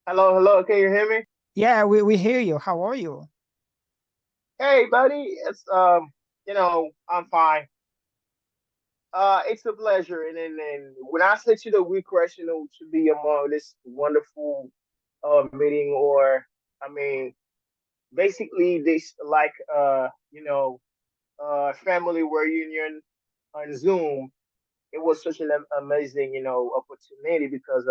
Hello, hello. Can you hear me? Yeah, we hear you. How are you? Hey, buddy. I'm fine. It's a pleasure. And when I sent you the week question to be among this wonderful meeting, or I mean, basically this like family reunion on Zoom. It was such an amazing opportunity because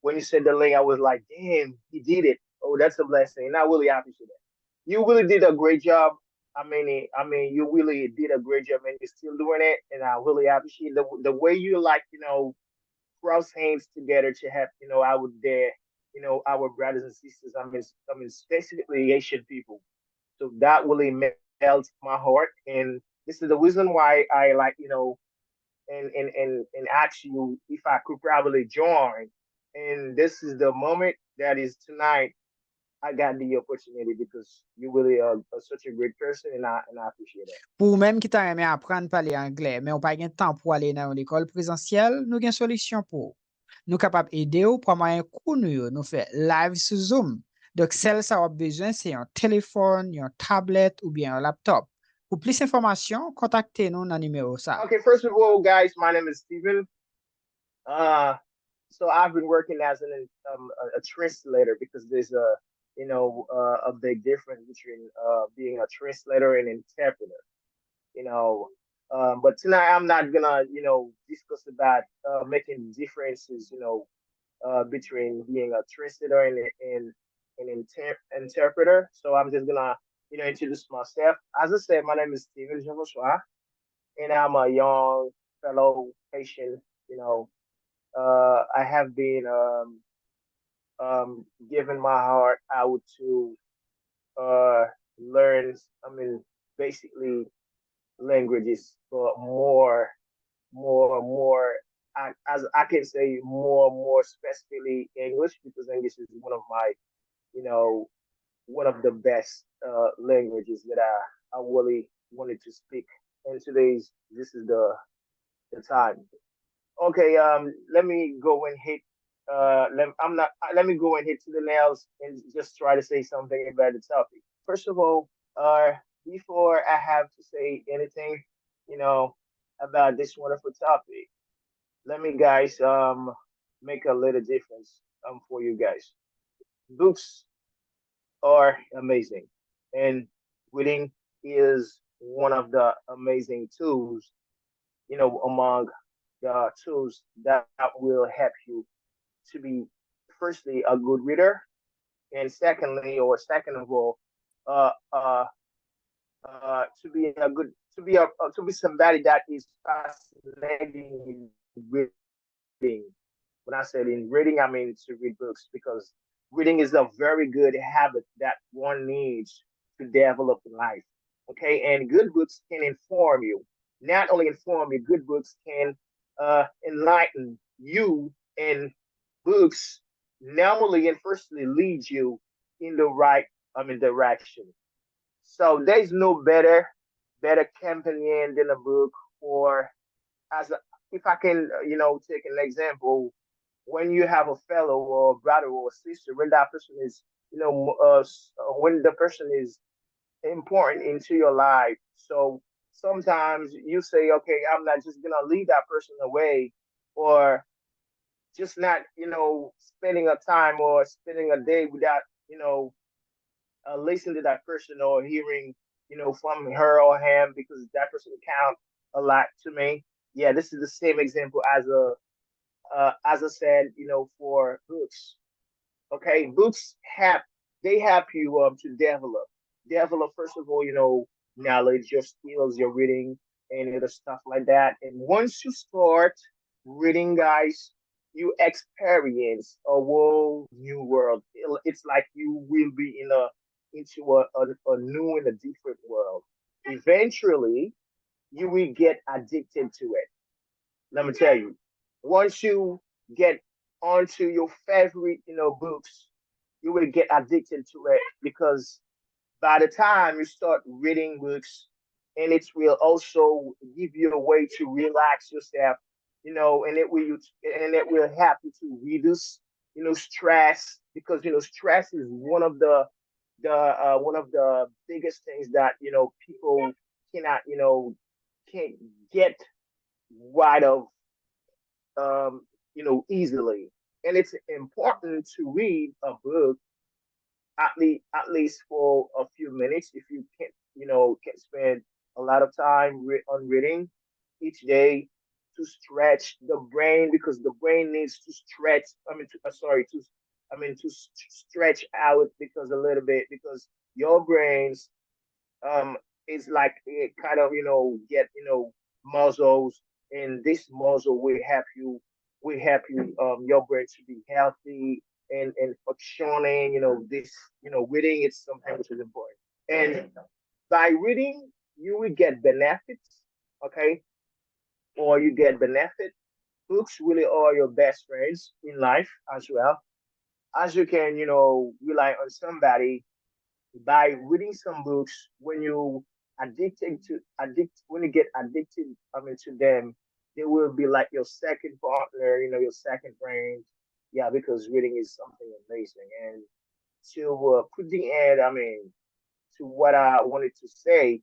when you said the link, I was like, damn, he did it. Oh, that's a blessing, and I really appreciate it. You really did a great job. You really did a great job, and you're still doing it. And I really appreciate the way you like, cross hands together to help, out there, our brothers and sisters. Specifically Asian people. So that really melts my heart, and this is the reason why I like, and ask you if I could probably join. And this is the moment that is tonight. I got the opportunity because you really are such a great person, and I appreciate that. Pour même qui t'a aimé apprendre à parler anglais, mais on pas de temps pour aller dans l'école présentielle, nous avons une solution pour. Nous capables d'aider ou pour moyen connu, nous fait live sur Zoom. Donc, celle ça a besoin, c'est un téléphone, une tablette ou bien un laptop. Pour plus d'informations, contactez-nous dans le numéro ça. Okay, first of all, guys, my name is Steven. Uh, so I've been working as a translator because there's a big difference between being a translator and interpreter. you know. But tonight I'm not gonna, discuss about making differences, between being a translator and an interpreter. So I'm just gonna, introduce myself. As I said, my name is Steven Jean-François, and I'm a young fellow Haitian. I have been giving my heart out to uh, learn. I mean, basically languages, but more. As I can say, more specifically English because English is you know, one of the best languages that I really wanted to speak. And today's this is the time. Okay, let me go and hit. I'm not. Let me go and hit to the nails and just try to say something about the topic. First of all, uh, before I have to say anything, you know, about this wonderful topic, let me guys make a little difference for you guys. Books are amazing, and reading is one of the amazing tools, among the tools that will help you to be, firstly, a good reader, and second of all, uh, uh, to be somebody that is fascinating in reading. When I said in reading, I mean to read books because reading is a very good habit that one needs to develop in life. Okay, and good books can inform you. Not only inform you, good books can enlighten you, and books normally and firstly lead you in the right direction. So there's no better companion than a book. Or as a, if I can, take an example, when you have a fellow or brother or sister, when that person is, when the person is important into your life. So sometimes you say, okay, I'm not just gonna leave that person away, or just not, spending a time or spending a day without, listening to that person or hearing, from her or him because that person count a lot to me. Yeah, this is the same example as I said, for books. Okay, books have they help you to develop first of all, knowledge, your skills, your reading, and other stuff like that. And once you start reading, guys, you experience a whole new world. It's like you will be into a new and a different world. Eventually, you will get addicted to it. Let me tell you, once you get onto your favorite, books, you will get addicted to it because by the time you start reading books, and it will also give you a way to relax yourself, and it will help you to reduce. stress, because stress is one of the biggest things that people cannot can't get rid of easily. And it's important to read a book at least for a few minutes if you can spend a lot of time on reading each day to stretch the brain, because the brain needs to stretch. I mean, sorry, stretch out because a little bit, because your brains um is like it kind of get muscles, and this muscle will help you your brain to be healthy and functioning. This reading is something which is important, and by reading you will get benefits. Okay, or you get benefit. Books really are your best friends in life as well, as you can rely on somebody by reading some books. When you when you get addicted, to them, they will be like your second partner, your second friend. Yeah, because reading is something amazing. And to put the end, to what I wanted to say,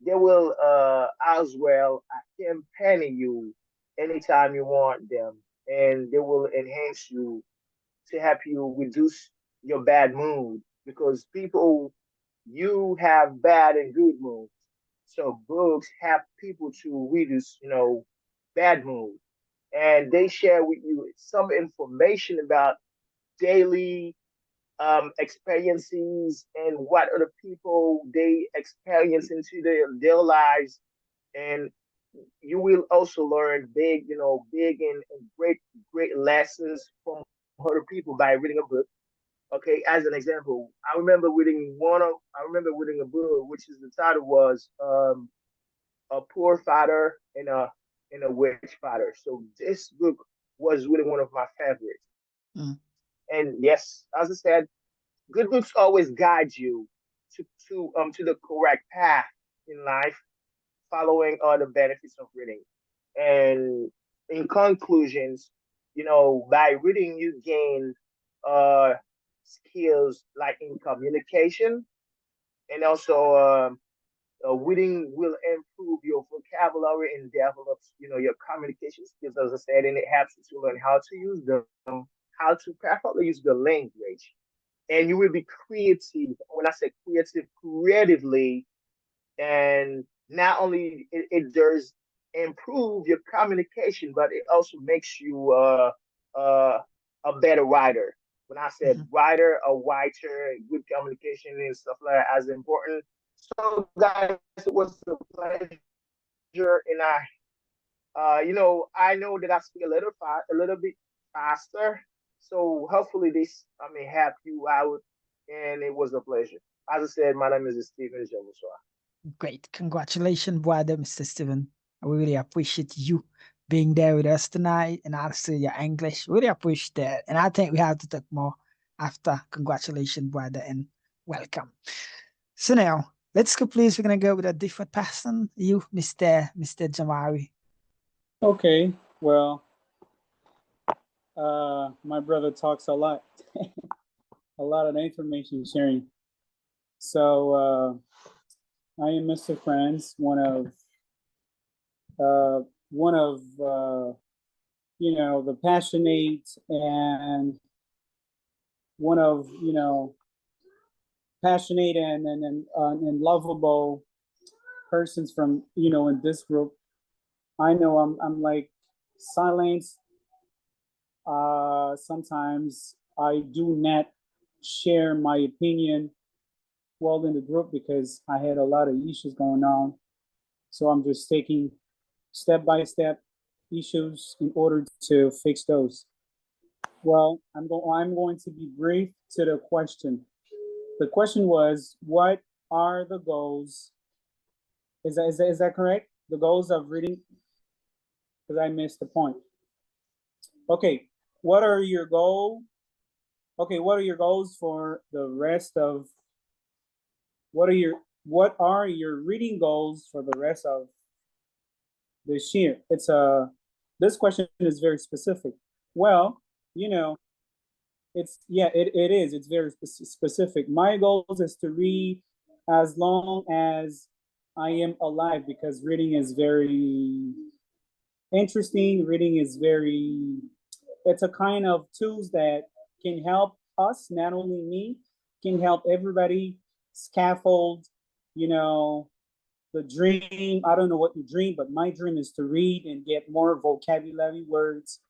they will as well accompany you anytime you want them, and they will enhance you to help you reduce your bad mood, because people, you have bad and good moods. So books help people to reduce, bad mood, and they share with you some information about daily experiences and what other people they experience into their lives. And you will also learn big and great lessons from other people by reading a book. Okay, as an example, I remember reading a book which is the title was a poor father and a rich father. So this book was really one of my favorites. Mm. And yes, as I said, good books always guide you to the correct path in life, following all the benefits of reading. And in conclusions, by reading you gain uh skills like in communication, and also reading will improve your vocabulary and develops your communication skills, as I said, and it helps you to learn how to use them, how to properly use the language, and you will be creative. When I say creative, creatively, and not only it does improve your communication, but it also makes you uh, a better writer. When I said Mhm. writer, a writer, good communication and stuff like that as important. So, guys, it was a pleasure, and I know that I speak a little bit faster. So hopefully this, help you out, and it was a pleasure. As I said, my name is Stephen Joshua. Great. Congratulations, brother, Mr. Steven. I really appreciate you being there with us tonight and also your English. Really appreciate that. And I think we have to talk more after. Congratulations, brother, and welcome. So now, let's go, please. We're going to go with a different person. You, Mr. Jamari. Okay, well, my brother talks a lot of information sharing. So I am Mr. Franz, one of the passionate and one of passionate and lovable persons from in this group. I know I'm like silenced. Sometimes I do not share my opinion well in the group because I had a lot of issues going on. So I'm just taking step by step issues in order to fix those. Well, I'm going to be brief to the question. The question was, what are the goals? Is that correct? The goals of reading? Because I missed the point. Okay, what are your goals? Okay, what are your goals for the rest of what are your reading goals for the rest of this year? This question is very specific. Well, it is. It's very specific. My goal is to read as long as I am alive, because reading is very interesting. Reading is very, it's a kind of tools that can help us, not only me, can help everybody scaffold, you know, the dream. I don't know what you dream, but my dream is to read and get more vocabulary words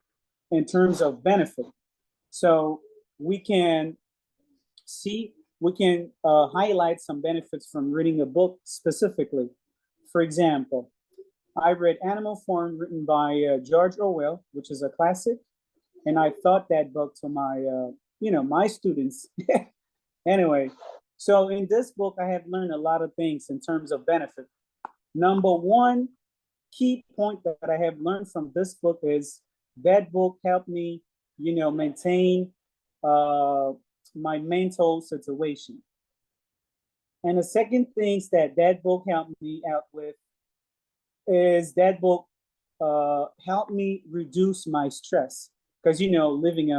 in terms of benefit. So we can highlight some benefits from reading a book specifically. For example, I read Animal Farm, written by George Orwell, which is a classic, and I taught that book to my my students. Anyway, so in this book, I have learned a lot of things in terms of benefit. Number one key point that I have learned from this book is that book helped me, maintain my mental situation. And the second things that book helped me out with is that book helped me reduce my stress. Because, living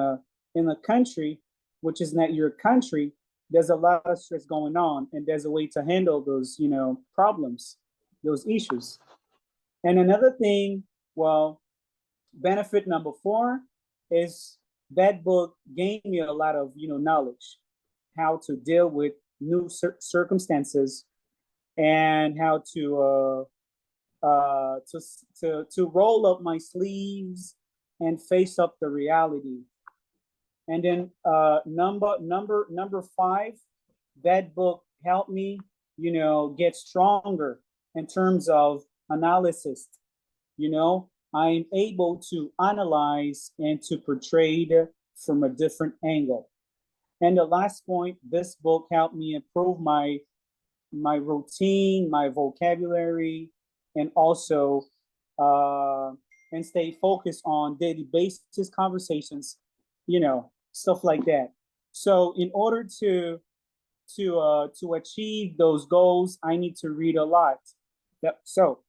in a country, which is not your country, there's a lot of stress going on, and there's a way to handle those, problems, those issues. And another thing, well, benefit number 4 is that book gave me a lot of, knowledge, how to deal with new circumstances, and how to roll up my sleeves and face up the reality. And then number 5, that book helped me, get stronger in terms of analysis. I'm able to analyze and to portray it from a different angle. And the last point, this book helped me improve my routine, my vocabulary, and also and stay focused on daily basis conversations, stuff like that. So in order to achieve those goals, I need to read a lot. So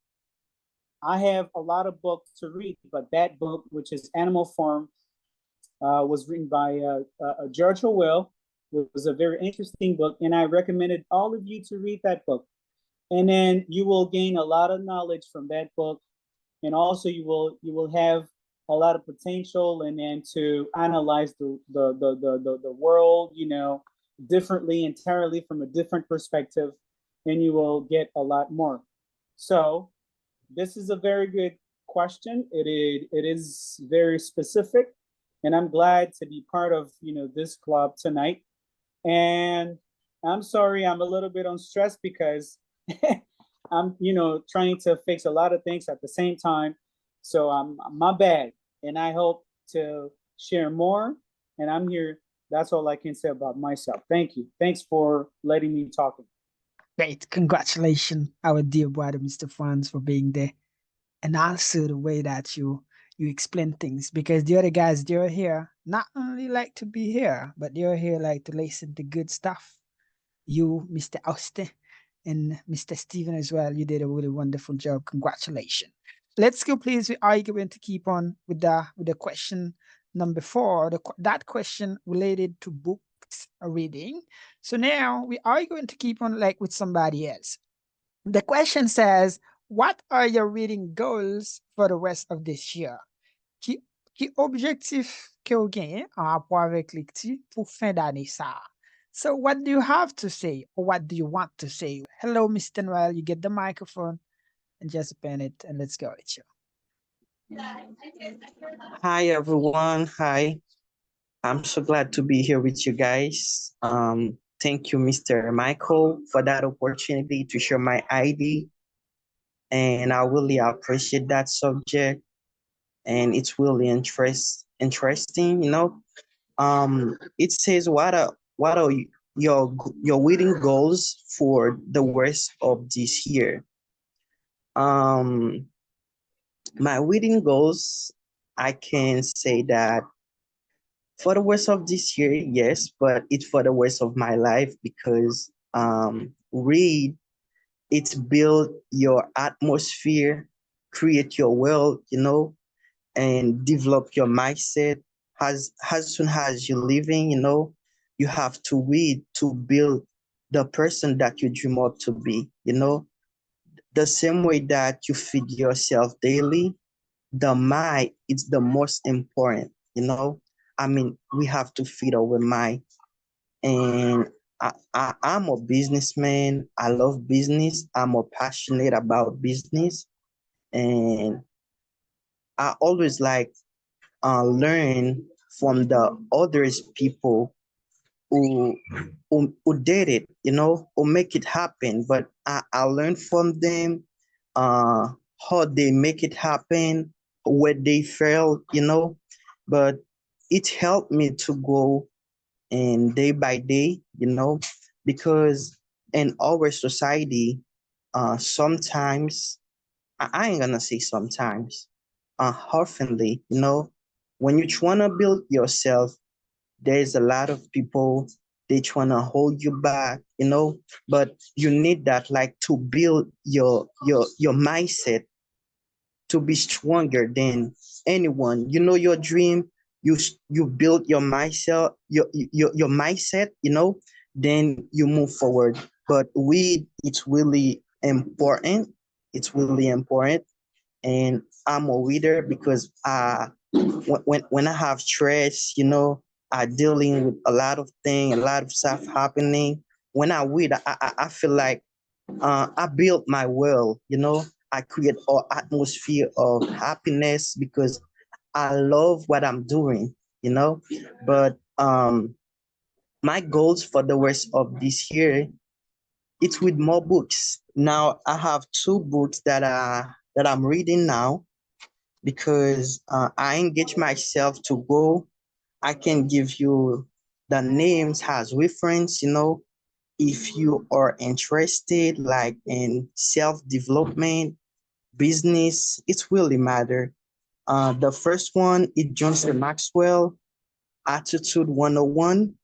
I have a lot of books to read, but that book, which is Animal Farm, was written by George Orwell. It was a very interesting book, and I recommended all of you to read that book. And then you will gain a lot of knowledge from that book, and also you will have a lot of potential, and then to analyze the world, differently, entirely from a different perspective, and you will get a lot more. So this is a very good question. It is very specific, and I'm glad to be part of this club tonight. And I'm sorry, I'm a little bit on stress because I'm trying to fix a lot of things at the same time. So my bad, and I hope to share more. And I'm here. That's all I can say about myself. Thank you. Thanks for letting me talk. Great. Congratulations, our dear brother, Mr. Franz, for being there. And also the way that you explain things, because the other guys, they're here not only like to be here, but they're here like to listen to good stuff. You, Mr. Austin, and Mr. Steven as well, you did a really wonderful job. Congratulations. Let's go, please. We are going to keep on with the question number 4. That question related to books reading. So now we are going to keep on like with somebody else. The question says, what are your reading goals for the rest of this year? Qui objectif que vous gagnez en rapport avec lecture pour fin d'année ça? So what do you have to say, or what do you want to say? Hello, Mr. Noel, you get the microphone and just open it, and let's go with you. Hi everyone. Hi. I'm so glad to be here with you guys. Thank you, Mr. Michael, for that opportunity to share my ID. And I really appreciate that subject. And it's really interesting, It says what are your reading goals for the rest of this year? My reading goals, I can say that for the rest of this year, yes, but it's for the rest of my life, because read, it's build your atmosphere, create your world, and develop your mindset, as soon as you're living, you have to read to build the person that you dream up to be, the same way that you feed yourself daily, the mind is the most important, I mean, we have to feed our mind. And I'm a businessman. I love business. I'm a passionate about business. And I always like learn from the others people who, who did it, who make it happen. But I learn from them uh, how they make it happen, where they fail, But it helped me to go and day by day, because in our society, sometimes, I ain't gonna say sometimes, oftenly, when you trying to build yourself, there's a lot of people, they trying to hold you back, but you need that, like, to build your mindset to be stronger than anyone. You know your dream, you build your mindset, your mindset, then you move forward. But it's really important. It's really important. And I'm a reader because when I have stress, I dealing with a lot of things, a lot of stuff happening. When I read, I feel like I build my world, I create an atmosphere of happiness because I love what I'm doing, But my goals for the rest of this year, it's with more books. Now I have two books that I'm reading now because I engage myself to go. I can give you the names as reference, if you are interested like in self-development, business, it's really matter. The first one is Johnson Maxwell, Attitude 101.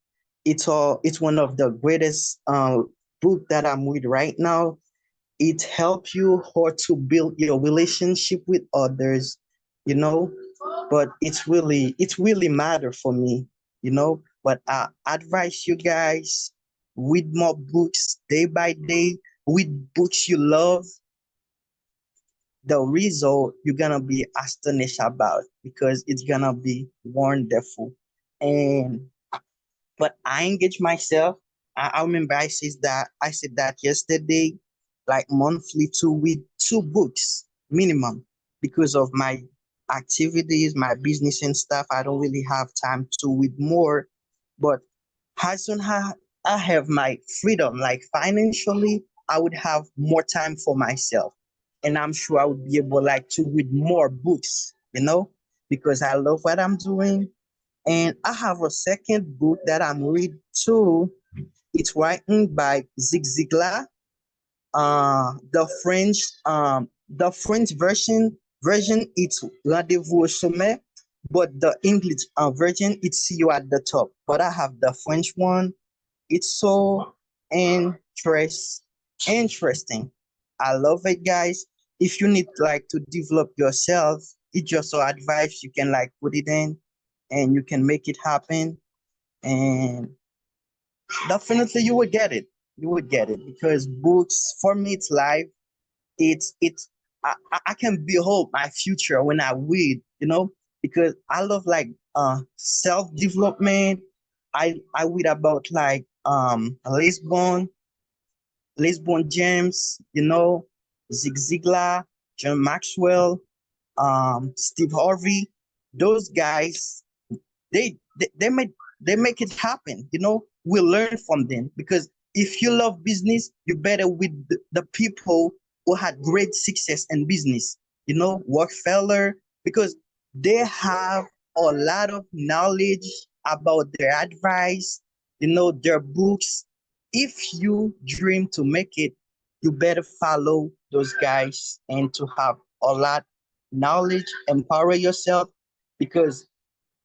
It's one of the greatest book that I'm with right now. It helps you how to build your relationship with others, you know, but it's really matter for me, But I advise you guys, read more books day by day, read books you love, the result you're gonna be astonished about because it's gonna be wonderful. And but I engage myself. I remember I said that yesterday, like monthly to read two books minimum because of my activities, my business and stuff. I don't really have time to read more. But as soon as I have my freedom, like financially, I would have more time for myself. And I'm sure I would be able like to read more books, because I love what I'm doing. And I have a second book that I'm reading too. It's written by Zig Ziglar. The French version it's Rendezvous au sommet, but the English version it's See You at the Top. But I have the French one. It's so interesting. I love it, guys. If you need like to develop yourself, it's just so advice you can like put it in and you can make it happen. And definitely you would get it. You would get it because books for me it's life. It's I can behold my future when I read, because I love like self development. I read about like Lisbon James, Zig Ziglar, John Maxwell, Steve Harvey. Those guys, they make it happen. We learn from them because if you love business, you better with the people who had great success in business. Rockefeller, because they have a lot of knowledge about their advice, their books. If you dream to make it, you better follow those guys and to have a lot knowledge, empower yourself because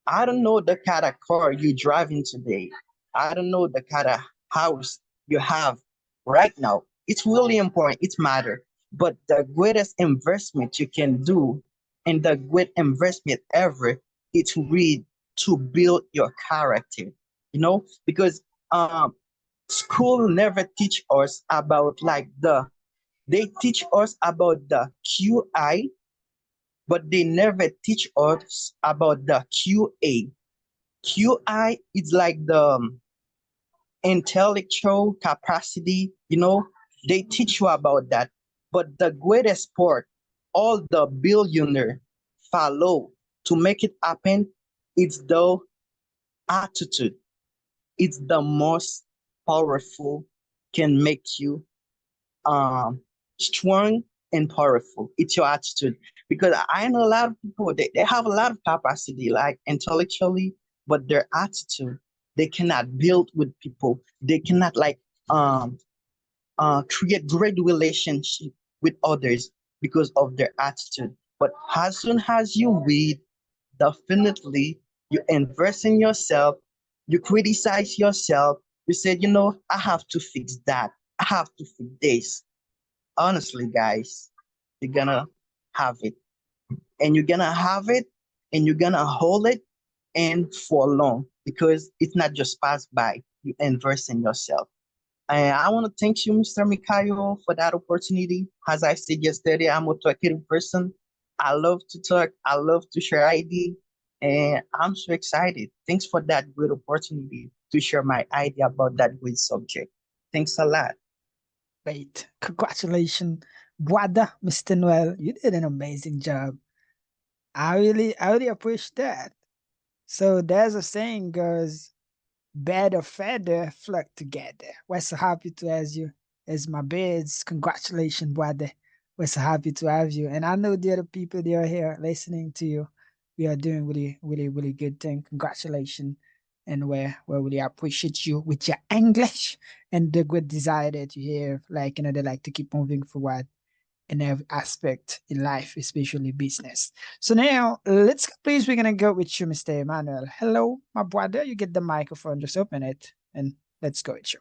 I don't know the kind of car you're driving today. I don't know the kind of house you have right now. It's really important. It's matter. But the greatest investment you can do and the great investment ever is to read to build your character, you know, because school never teach us about like they teach us about the QI, but they never teach us about the QA. QI is like the intellectual capacity, you know, they teach you about that. But the greatest part, all the billionaire follow to make it happen, it's the attitude. It's the most powerful, can make you strong and powerful. It's your attitude. Because I know a lot of people, they have a lot of capacity, like intellectually, but their attitude, they cannot build with people. They cannot like create great relationship with others because of their attitude. But as soon as you read, definitely you invest in yourself, you criticize yourself, you said, you know, I have to fix that. I have to fix this. Honestly, guys, you're gonna have it. And you're gonna have it and you're gonna hold it and for long because it's not just pass by. You invest in yourself. And I want to thank you, Mr. Mikhail, for that opportunity. As I said yesterday, I'm a talkative person. I love to talk. I love to share idea. And I'm so excited. Thanks for that great opportunity to share my idea about that great subject. Thanks a lot. Great. Congratulations, brother, Mr. Noel. You did an amazing job. I really appreciate that. So there's a saying goes, bed of feather flock together. We're so happy to have you as my beds. Congratulations, brother. We're so happy to have you. And I know the other people they are here listening to you. We are doing really, really, really good thing. Congratulations. And we really appreciate you with your English and the good desire that you have. Like, you know, they like to keep moving forward in every aspect in life, especially business. So now, let's go, please. We're gonna go with you, Mr. Emmanuel. Hello, my brother. You get the microphone. Just open it, and let's go with you.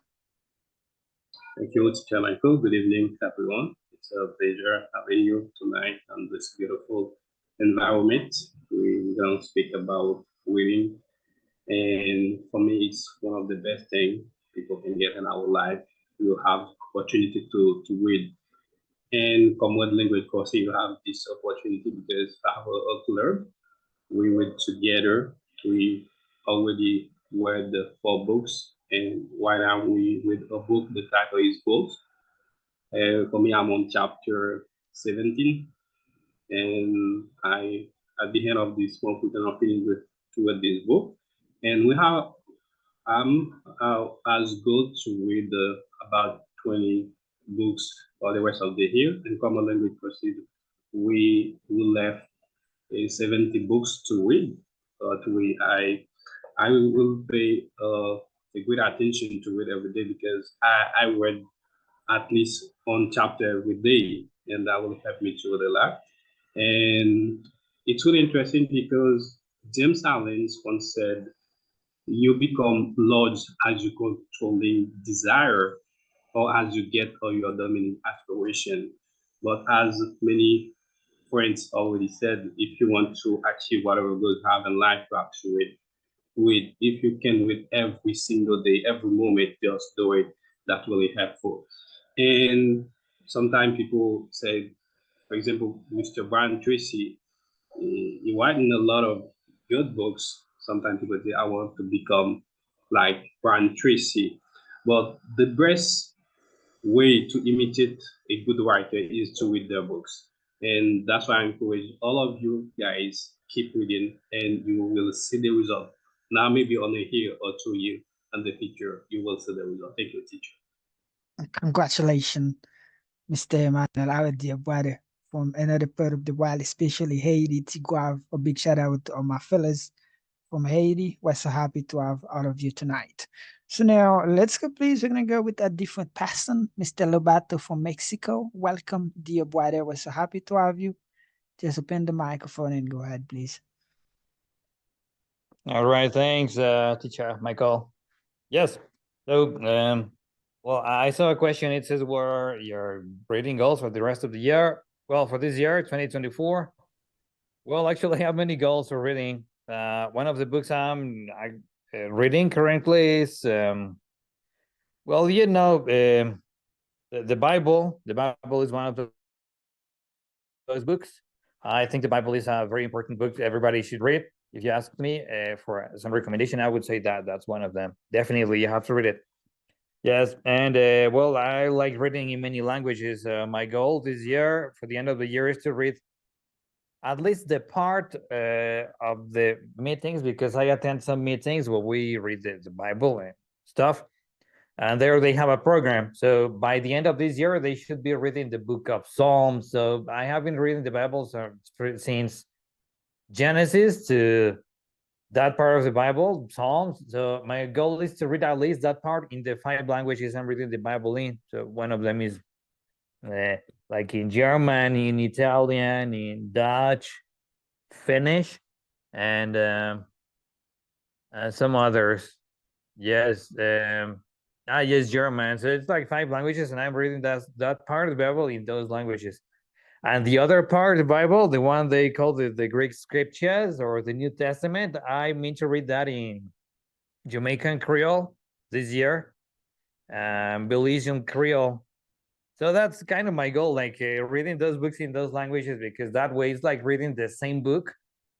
Thank you, Teacher Michael. Good evening, everyone. It's a pleasure having you tonight on this beautiful environment. We're going to speak about reading, and for me, it's one of the best things people can get in our life. You have opportunity to read. And Common Language course, you have this opportunity because our club, we read together. We already read the 4 books, and right now we read a book. The title is Books. For me, I'm on chapter 17, and at the end of this month, we're gonna finish to read this book, and we have as good to read about 20 books for the rest of the year. And Common Language proceed, we left 70 books to read. But I will pay a great attention to read every day because I read at least one chapter every day, and that will help me to read a lot. And it's really interesting because James Allen once said, you become large as you controlling desire or as you get all your dominant aspiration. But as many friends already said, if you want to achieve whatever goals you have in life, you have to read. If you can read every single day, every moment, just do it. That's really helpful. And sometimes people say, for example, Mr. Brian Tracy, he writing a lot of good books. Sometimes people say, I want to become like Brian Tracy. But the best way to imitate a good writer is to read their books. And that's why I encourage all of you guys, keep reading and you will see the result. Now, maybe only a year or 2 years in the future, you will see the result. Thank you, teacher. Congratulations, Mr. Emmanuel, our dear brother from another part of the world, especially Haiti. To have a big shout out to all my fellas from Haiti. We're so happy to have all of you tonight. So now let's go, please. We're gonna go with a different person, Mr. Lobato from Mexico. Welcome, dear brother. We're so happy to have you. Just open the microphone and go ahead, please. All right, thanks, teacher Michael. Yes. So, well, I saw a question. It says, "What are your reading goals for the rest of the year?" Well, for this year, 2024. Well, actually, I have many goals for reading. One of the books I'm reading currently is, well, you know, the Bible. The Bible is one of those books. I think the Bible is a very important book everybody should read. If you ask me for some recommendation, I would say that that's one of them. Definitely, you have to read it. Yes, and well, I like reading in many languages. My goal this year, for the end of the year, is to read at least the part of the meetings, because I attend some meetings where we read the Bible and stuff. And there they have a program. So by the end of this year, they should be reading the book of Psalms. So I have been reading the Bible since Genesis to that part of the Bible, Psalms. So my goal is to read at least that part in the 5 languages I'm reading the Bible in. So one of them is like in German, in Italian, in Dutch, Finnish, and some others. Yes, yes, German. So it's like 5 languages, and I'm reading that part of the Bible in those languages. And the other part of the Bible, the one they call the Greek scriptures or the New Testament, I mean to read that in Jamaican Creole this year, Belizean Creole. So that's kind of my goal, like reading those books in those languages, because that way it's like reading the same book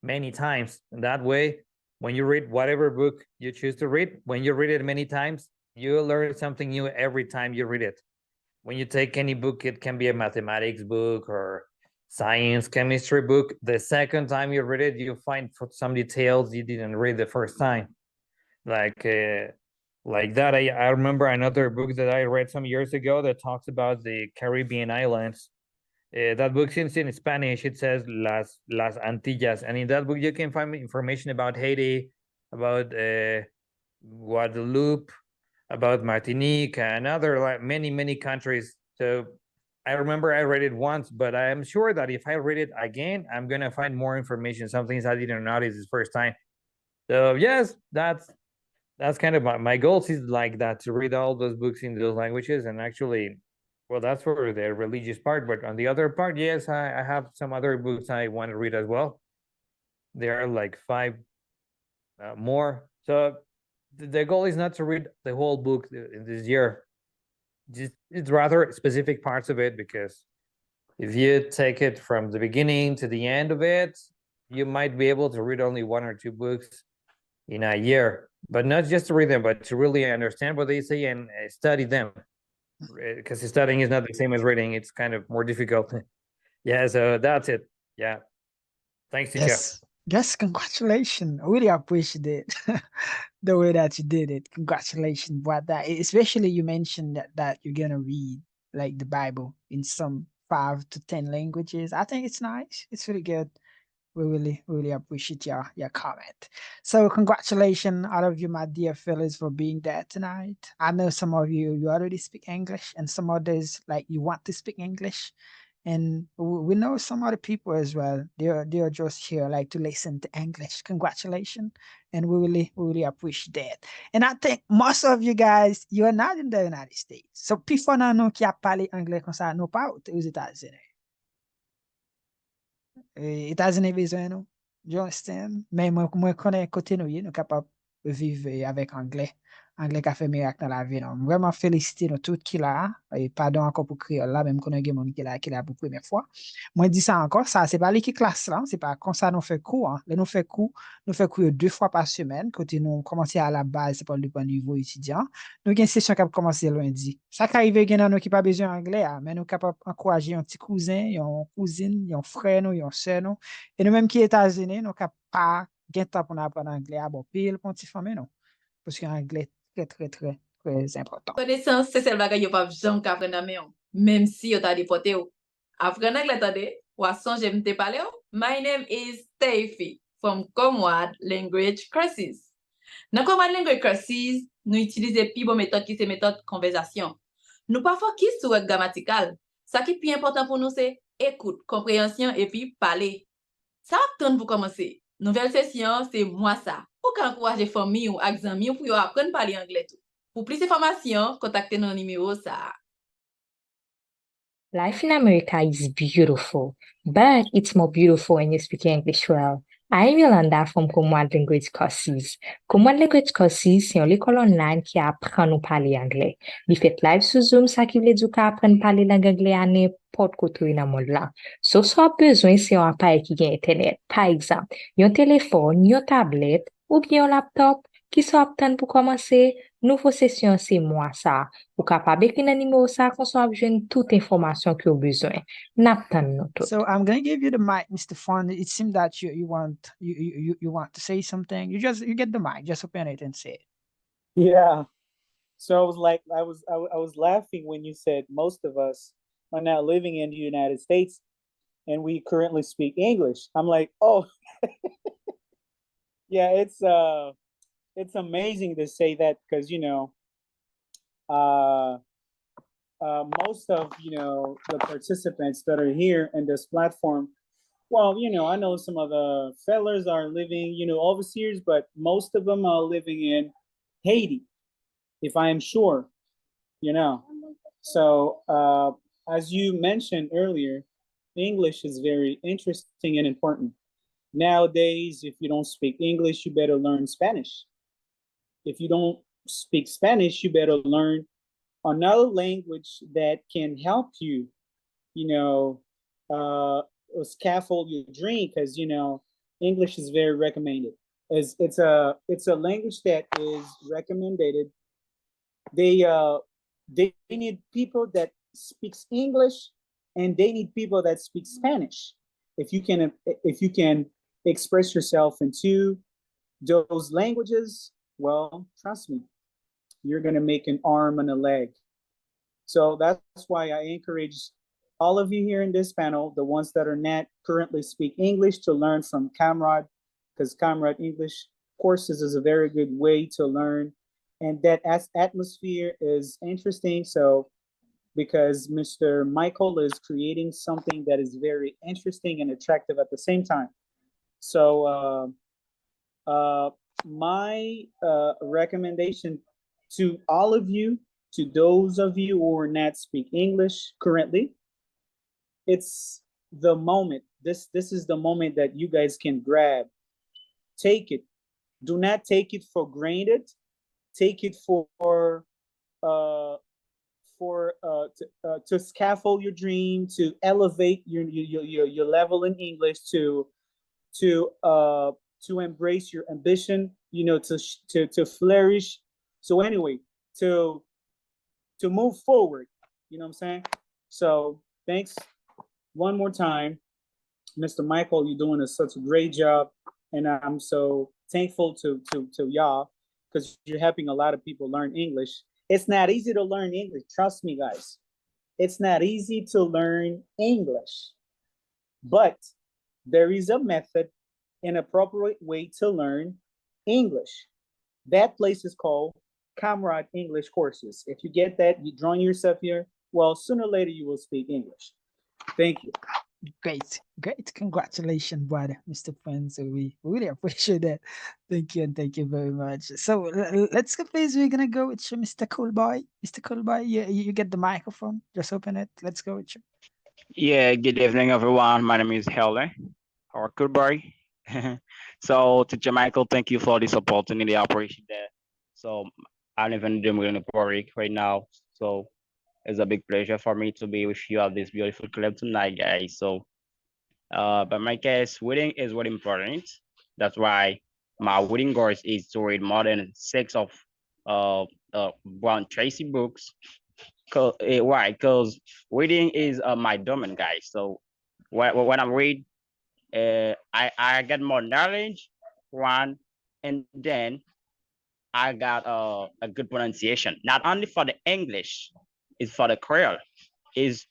many times. And that way, when you read whatever book you choose to read, when you read it many times, you learn something new every time you read it. When you take any book, it can be a mathematics book or science, chemistry book. The second time you read it, you find some details you didn't read the first time. Like that, I remember another book that I read some years ago that talks about the Caribbean islands. That book, since in Spanish, it says Las Antillas. And in that book, you can find information about Haiti, about Guadeloupe, about Martinique, and other like many countries. So I remember I read it once, but I am sure that if I read it again, I'm gonna find more information, some things I didn't notice the first time. So yes, that's kind of my goals is like that, to read all those books in those languages. And actually, well, that's for the religious part, but on the other part, yes, I have some other books I want to read as well. There are like 5 more. So the goal is not to read the whole book in this year. Just it's rather specific parts of it, because if you take it from the beginning to the end of it, you might be able to read only 1 or 2 books in a year, but not just to read them, but to really understand what they say and study them, because studying is not the same as reading. It's kind of more difficult. Yeah, so that's it. Yeah, thanks, teacher. Yes, congratulations. I really appreciate it. The way that you did it. Congratulations about that. Especially you mentioned that you're gonna read like the Bible in some 5 to 10 languages. I think it's nice. It's really good. We really appreciate your comment. So congratulations, all of you, my dear fellas, for being there tonight. I know some of you already speak English, and some others like you want to speak English. And we know some other people as well. They're just here like to listen to English. Congratulations, and we really appreciate that. And I think most of you guys, you're not in the United States. So people non qui a parlé anglais comme ça, non pas aux États-Unis. États-Unis besoin nous. You understand? Mais moi connais côté nous, nous capable vivre avec anglais. Anglais qui a fait miracle dans la vie. Non. Vraiment féliciter nous tous qui là. Et pardon encore pour créole là, même qu'on a des gens qui là pour première fois. Moi dis ça encore, ça c'est pas l'équipe classe là, c'est pas comme ça nous fait cours. Hein. Nous fait cours 2 fois par semaine. Côté nous commencer à la base, c'est pas le niveau étudiant. Nous avons une session qui a commencé lundi. Ça qui arrive dans nous qui pas besoin anglais, mais nous capable encourager un petit cousin, une cousine, un frère nous, une sœur nous. Et nous même qui États-Unis, nous capable pas gain temps pour apprendre anglais à bon pile pour petit famille non. Parce que l'anglais très important. Connaissance, c'est celle bagay yo pa jam ka apprendre mais même si yo ta déporté ou. Apprendre anglais tande, ou a songe m'te parler ou. My name is Steffi from Comwad Language Courses. Dans Comwad Language Courses, nous utilisons pi bon méthode qui c'est méthode konvesasyon. Nous pas focus sur grammatical. Ça qui est plus important pour nous c'est écoute, compréhension et puis parler. Ça attend pour commencer. Nouvelle session, c'est moi ça. Pour encourager famille ou amis pour apprendre à parler anglais tout. Pour plus d'informations, contactez nos numéros ça. Life in America is beautiful, but it's more beautiful when you speak English well. I'm Yolanda from Commonwealth Language Courses. Commonwealth Language Courses, c'est une école online qui apprend nous parler anglais. Il fait live sur Zoom, ça qui veut dire qu'on apprend parler langue anglais à n'importe côté dans le monde là. So, soit besoin, c'est un appareil qui a Internet. Par exemple, un téléphone, une tablette ou bien un laptop qui soit apte pour commencer. Nouveau session, c'est moi ça. Ou capable d'écrire un numéro ça, qu'on soit besoin toute information que vous avez besoin. N'attend nous tout. So I'm gonna give you the mic, Mr. Fun. It seemed that you want to say something. You get the mic. Just open it and say it. Yeah. So I was like, I was laughing when you said most of us are now living in the United States and we currently speak English. I'm like, oh, yeah, it's amazing to say that because most of the participants that are here in this platform, well, I know some of the fellas are living overseas, but most of them are living in Haiti, if I am sure. So as you mentioned earlier, English is very interesting and important. Nowadays, if you don't speak English, you better learn Spanish. If you don't speak Spanish, you better learn another language that can help you, scaffold your dream, because English is very recommended. It's a language that is recommended. They need people that speaks English, and they need people that speak Spanish. If you can express yourself in those languages, well, trust me, you're gonna make an arm and a leg. So that's why I encourage all of you here in this panel, the ones that are not currently speak English, to learn from Comrade, because Comrade English courses is a very good way to learn. And that atmosphere is interesting. So because Mr. Michael is creating something that is very interesting and attractive at the same time. So my recommendation to all of you, to those of you who are not speak English currently, it's the moment. This is the moment that you guys can grab. Take it. Do not take it for granted. Take it to scaffold your dream, to elevate your level in English, to embrace your ambition, to flourish. So anyway, to move forward, you know what I'm saying? So thanks one more time, Mr. Michael. You're doing such a great job, and I'm so thankful to y'all, because you're helping a lot of people learn English. It's not easy to learn English. Trust me, guys. It's not easy to learn English, but there is a method, an appropriate way to learn English. That place is called Comrade English Courses. If you get that, you join yourself here, well, sooner or later you will speak English. Thank you. Great. Congratulations, brother, Mr. Prince. So we really appreciate that. Thank you, and thank you very much. So let's go, please. We're gonna go with you, Mr. Coolboy. Mr. Coolboy, you get the microphone. Just open it. Let's go with you. Yeah, good evening, everyone. My name is Helen, or goodbye. So, Teacher Michael, thank you for this opportunity. I appreciate that. So, I'm even doing the break right now. So, it's a big pleasure for me to be with you at this beautiful club tonight, guys. So, but my case, reading is really important. That's why my reading goal is to read more than 6 of Brown Tracy books. Why? Because reading is my domain, guys. So when I read, I get more knowledge, one, and then I got a good pronunciation. Not only for the English, it's for the Creole, is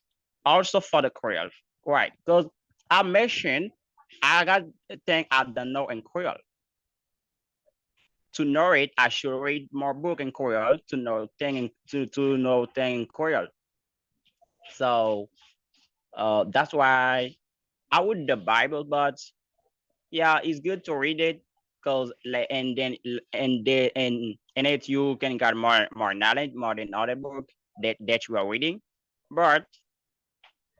also for the Creole, right? Because I mentioned I got a thing I don't know in Creole. To know it, I should read more book in Creole to know thing to know thing in Creole. So that's why I would the Bible, but yeah, it's good to read it because and then and in it you can get more knowledge more than other book that you are reading. But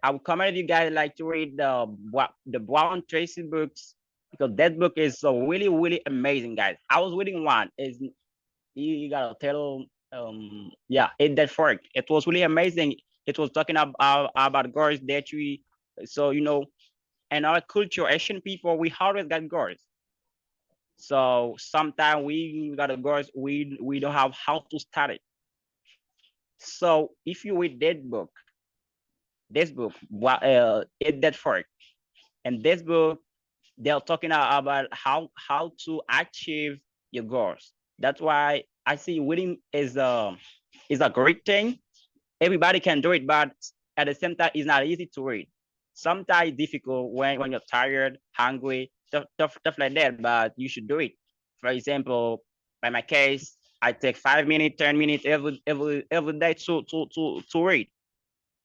I would recommend you guys like to read the Brown Tracy books because that book is so really, really amazing, guys. I was reading one. Is you gotta tell yeah, it that fork. It was really amazing. It was talking about girls that we, so you know, in our culture, Asian people, we always got girls. So sometimes we got a girls, we don't have how to start it. So if you read this book, what it that fork, and this book, they're talking about how to achieve your goals. That's why I see reading is a great thing. Everybody can do it, but at the same time, it's not easy to read. Sometimes it's difficult when you're tired, hungry, stuff like that, but you should do it. For example, by my case, I take 5 minutes, 10 minutes every day to read.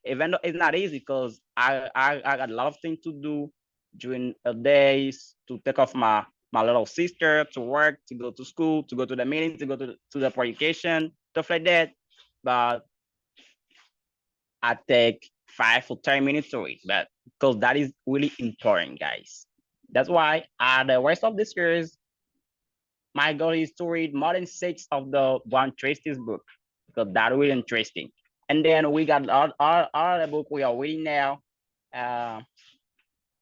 Even though it's not easy because I got a lot of things to do during a days, to take off my little sister to work, to go to school, to go to the meeting, to go to the education, stuff like that. But I take 5 or 10 minutes to read, but because that is really important, guys. That's why the rest of this series, my goal is to read more than 6 of the one Tracy's book, because that's really interesting. And then we got all the book we are reading now. I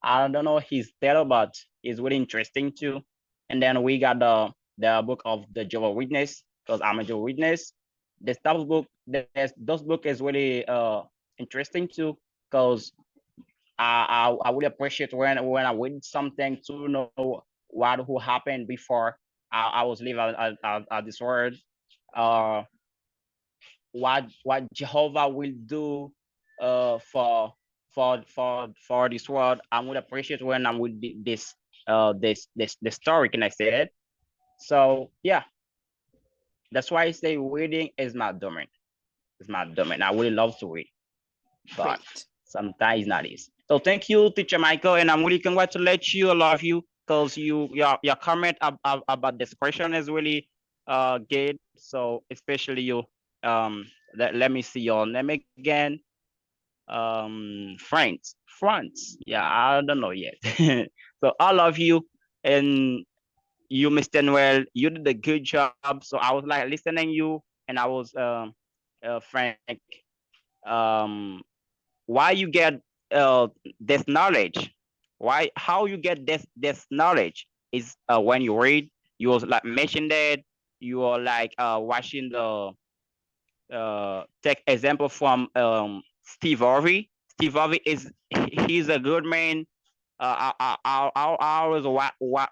don't know his title, but it's really interesting too. And then we got the book of the Jehovah's Witness, because I'm a Jehovah's Witness. The stuff book, those book is really interesting too, because I would appreciate when I read something to know what will happen before I was living at this world. What Jehovah will do for this world. I would appreciate when I'm with this the story, can I say it? So yeah, that's why I say reading is my domain. It's my domain. I really love to read, but sometimes it's not easy. So thank you, Teacher Michael, and I'm really congratulate you, all of you, because your comment about this question is really good. So especially you, let me see your name again. France. Yeah, I don't know yet. So all of you, and you, Mr. Noel, you did a good job. So I was like listening you, and I was Frank, why you get this knowledge? How you get this knowledge is when you read. You was like mentioned that you are like watching the take example from Steve Harvey. Steve Harvey he's a good man. I always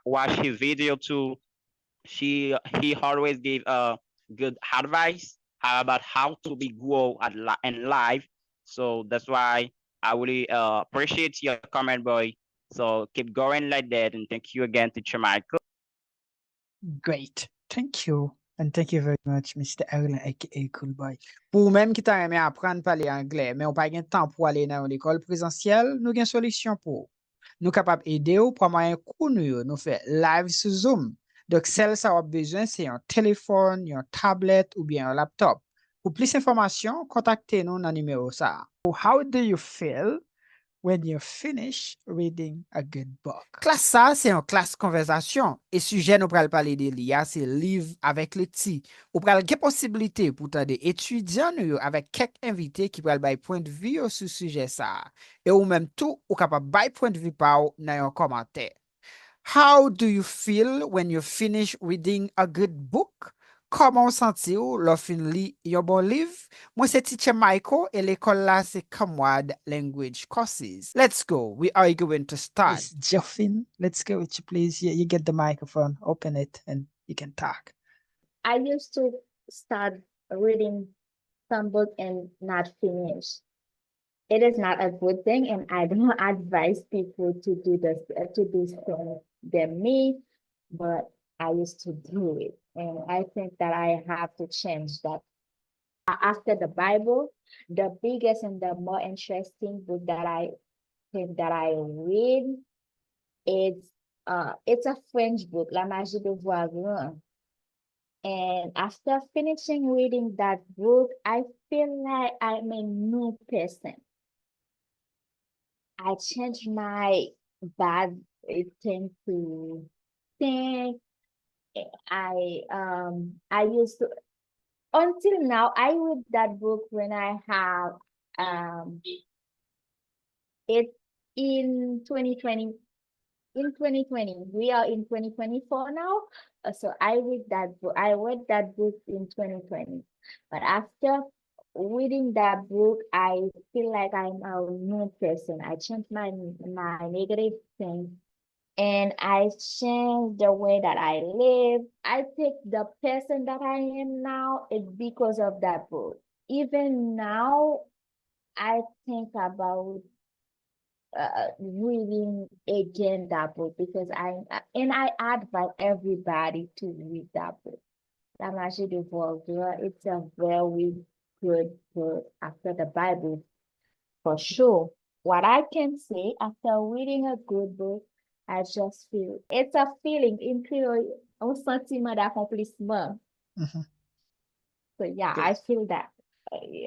watch his video too. He always give good advice about how to be grow in life. So that's why I really appreciate your comment, boy. So keep going like that, and thank you again, Teacher Michael. Great. Thank you. And thank you very much, Mr. Erlen, aka Cool Boy. Pour même qui t'a aimé apprendre à parler anglais, mais on pas de temps pour aller dans l'école présentielle, nous avons une solution pour. Nous capables d'aider ou pour moyen coup nous fait live sur Zoom. Donc, celle ça a besoin, c'est un téléphone, une tablette ou bien un laptop. Pour plus d'informations, contactez-nous dans le numéro ça. How do you feel when you finish reading a good book? Classe ça, c'est une classe conversation. Et sujet nous pral parler de l'IA, c'est livre avec le ti. Ou pral gen possibilité pour des étudiants nous avec quelques invités qui pral bay point de vue sur sujet ça. Et ou même tout ou capable bay point de vue par dans un commentaire. How do you feel when you finish reading a good book? Comment senti-vous lorsqu'on lit un bon livre? Moi, c'est Teacher Michael et l'école là, c'est Comrade Language Courses. Let's go. We are going to start. Yes, Joffin, let's go with you, please. You get the microphone, open it, and you can talk. I used to start reading some book and not finish. It is not a good thing, and I don't advise people to do this thing than me, but I used to do it, and I think that I have to change that. After the Bible, the biggest and the more interesting book that I think that I read, it's a French book, La Magie de Voir Grand. And after finishing reading that book, I feel like I'm a new person. I changed my bad it tend to think. I used to, until now, I read that book when I have it in 2020. In 2020, we are in 2024 now. So I read that book. I read that book in 2020. But after reading that book, I feel like I'm a new person. I changed my negative things, and I changed the way that I live. I think the person that I am now is because of that book. Even now, I think about reading again that book, because I advise everybody to read that book. La Magie de Voltaire, it's a very good book after the Bible, for sure. What I can say after reading a good book, I just feel it's a feeling in Creole, un sentiment d'accomplissement. Mhm. So yeah, Good. I feel that.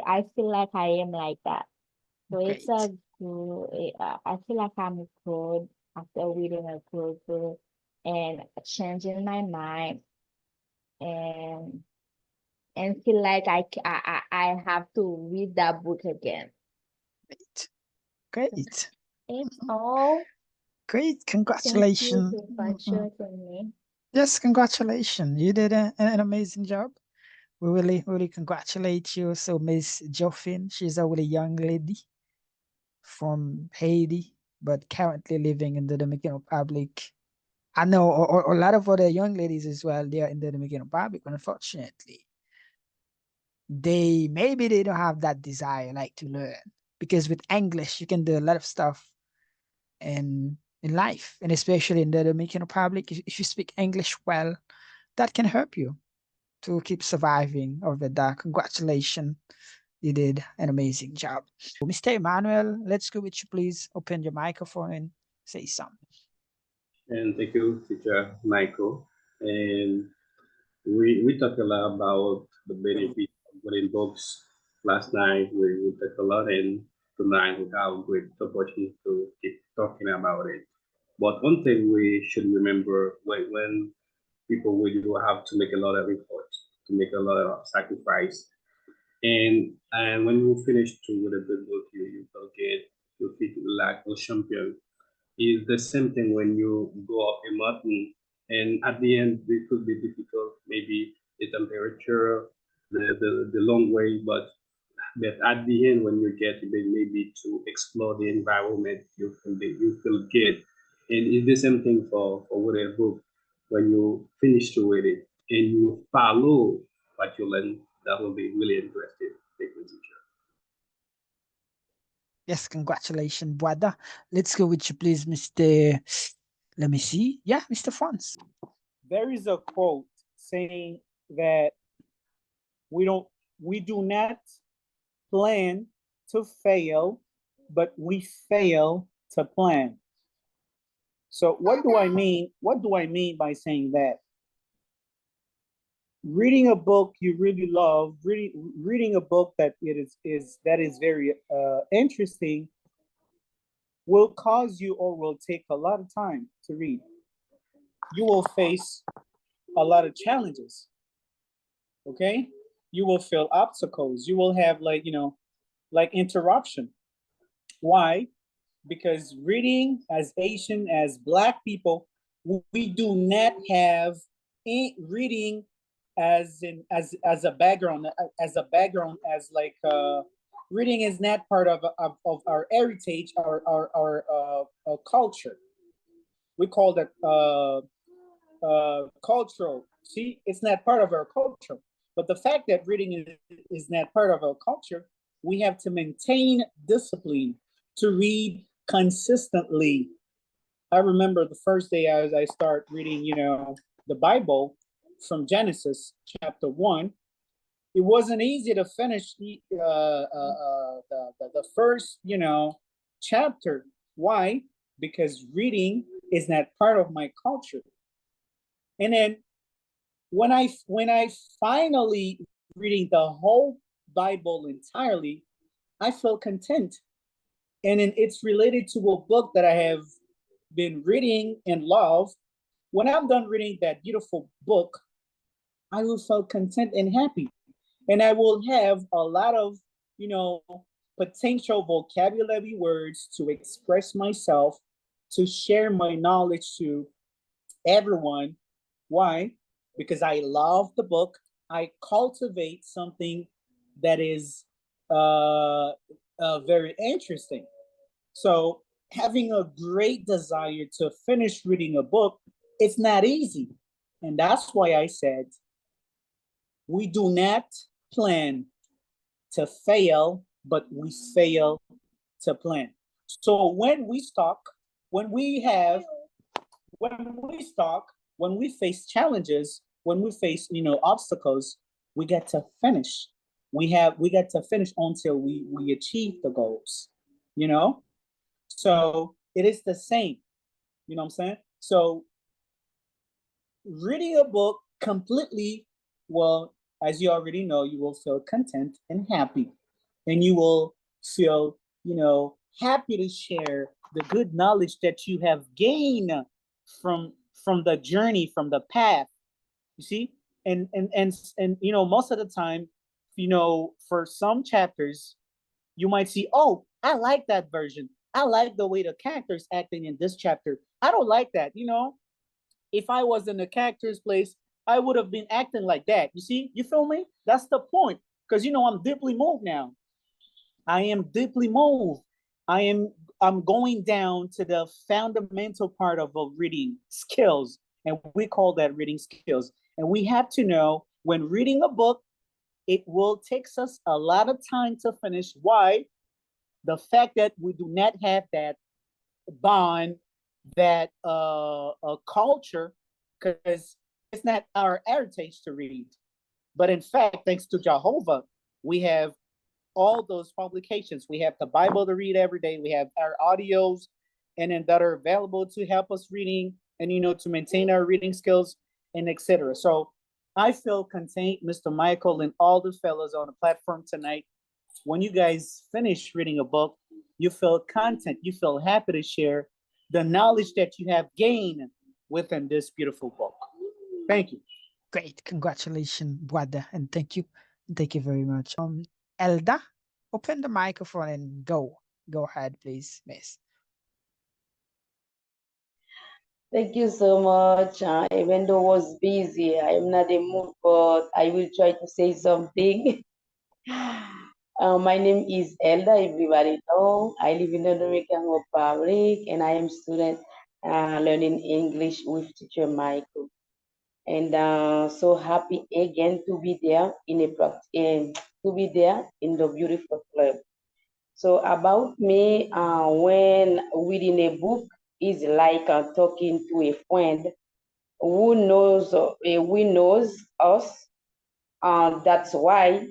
I feel like I am like that. So it's Great. a good, I feel like I'm good after reading a good book and changing my mind, and feel like I have to read that book again. Great. Great. It's all. Great. Thank you Congratulations. for choosing me. Yes, congratulations. You did an amazing job. We really congratulate you. So Miss Joffin, she's a really young lady from Haiti, but currently living in the Dominican Republic. I know a lot of other young ladies as well. They are in the Dominican Republic, unfortunately. Maybe they don't have that desire like to learn, because with English you can do a lot of stuff in life, and especially in the Dominican Republic, if you speak English well, that can help you to keep surviving over there. Congratulations. You did an amazing job. Mr. Emmanuel, let's go with you, please. Open your microphone and say something. And thank you, teacher Michael. And we talked a lot about the benefit of reading books last night. We talked a lot, and tonight we have a great opportunity to keep talking about it. But one thing we should remember, when people will have to make a lot of effort, to make a lot of sacrifice, and when you finish to read a good book, you forget, you feel like a champion. Is the same thing when you go up a mountain, and at the end it could be difficult, maybe the temperature, the long way, but at the end when you get maybe to explore the environment, you feel good. And it's the same thing for reading a book. When you finish to read it and you follow what you learn, that will be really interesting. Thank you, teacher. Yes, congratulations, brother. Let's go with you, please, Mr. Let me see. Yeah, Mr. Franz. There is a quote saying that we do not plan to fail, but we fail to plan. So what do I mean? What do I mean by saying that? Reading a book you really love, reading a book that is very interesting, will cause you, or will take a lot of time to read. You will face a lot of challenges. Okay, you will feel obstacles. You will have, like, like interruption. Why? Because reading, as Asian, as Black people, we do not have reading as a background, as like reading is not part of our heritage, our culture. We call that cultural. See, it's not part of our culture. But the fact that reading is not part of our culture, we have to maintain discipline to read consistently. I remember the first day I start reading, the Bible from Genesis chapter 1. It wasn't easy to finish the first, chapter. Why? Because reading is not part of my culture. And then when I finally reading the whole Bible entirely, I felt content. And then it's related to a book that I have been reading and love, when I'm done reading that beautiful book, I will feel content and happy. And I will have a lot of, potential vocabulary words to express myself, to share my knowledge to everyone. Why? Because I love the book. I cultivate something that is very interesting. So having a great desire to finish reading a book, it's not easy. And that's why I said, we do not plan to fail, but we fail to plan. So when we stuck, when we stuck, when we face challenges, when we face, obstacles, we get to finish. We get to finish until we achieve the goals, So it is the same, you know what I'm saying? So reading a book completely, well, as you already know, you will feel content and happy. And you will feel, happy to share the good knowledge that you have gained from the journey, from the path. You see? And most of the time, for some chapters, you might see, oh, I like that version. I like the way the character's acting in this chapter. I don't like that, If I was in the character's place, I would have been acting like that. You see? You feel me? That's the point. Because I'm deeply moved now. I am deeply moved. I'm going down to the fundamental part of reading skills. And we call that reading skills. And we have to know when reading a book, it will take us a lot of time to finish. Why? The fact that we do not have that bond, that culture, because it's not our heritage to read. But in fact, thanks to Jehovah, we have all those publications. We have the Bible to read every day. We have our audios and then that are available to help us reading and to maintain our reading skills and etc. So I feel content, Mr. Michael and all the fellows on the platform tonight. When you guys finish reading a book, you feel content, you feel happy to share the knowledge that you have gained within this beautiful book. Thank you. Great. Congratulations, brother. And thank you. Thank you very much. Elda, open the microphone and go. Go ahead, please, miss. Thank you so much. Even though I was busy, I'm not in mood, but I will try to say something. My name is Elda, everybody know. I live in the Dominican Republic and I am student learning English with teacher Michael. And so happy again to be there in the beautiful club. So about me, when reading a book is like talking to a friend who knows us. That's why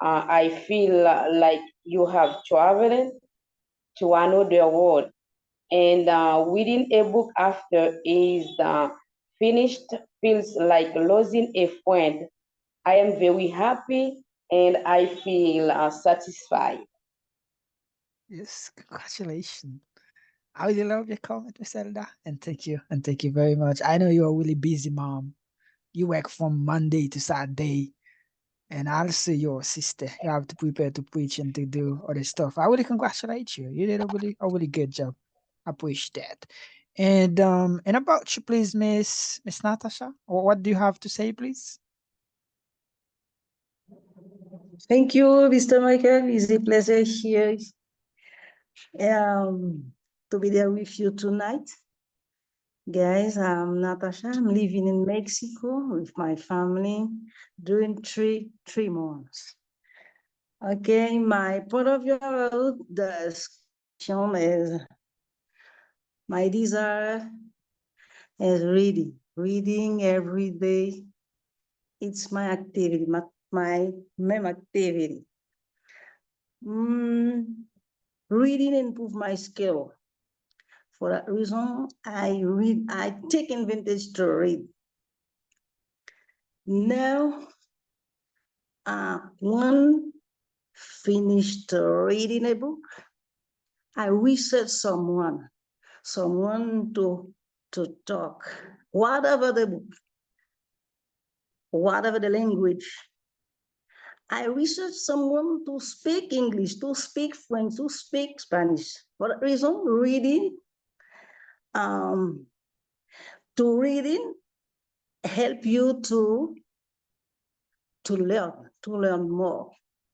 I feel like you have traveled to another world. And reading a book after is finished feels like losing a friend. I am very happy and I feel satisfied. Yes, congratulations. I really love your comment, Miss Elda. And thank you. And thank you very much. I know you're a really busy mom. You work from Monday to Saturday. And also your sister. You have to prepare to preach and to do other stuff. I really congratulate you. You did a really good job. I appreciate that. And about you, please, Miss Natasha. What do you have to say, please? Thank you, Mr. Michael. It's a pleasure here to be there with you tonight. Guys, I'm Natasha. I'm living in Mexico with my family during three months. Okay, my point of view about the question is my desire is reading every day. It's my activity, my main activity. Reading improve my skill. For that reason, I take advantage to read. Now, when finished reading a book, I research someone someone to talk, whatever the book, whatever the language. I research someone to speak English, to speak French, to speak Spanish. For that reason, reading help you to learn more,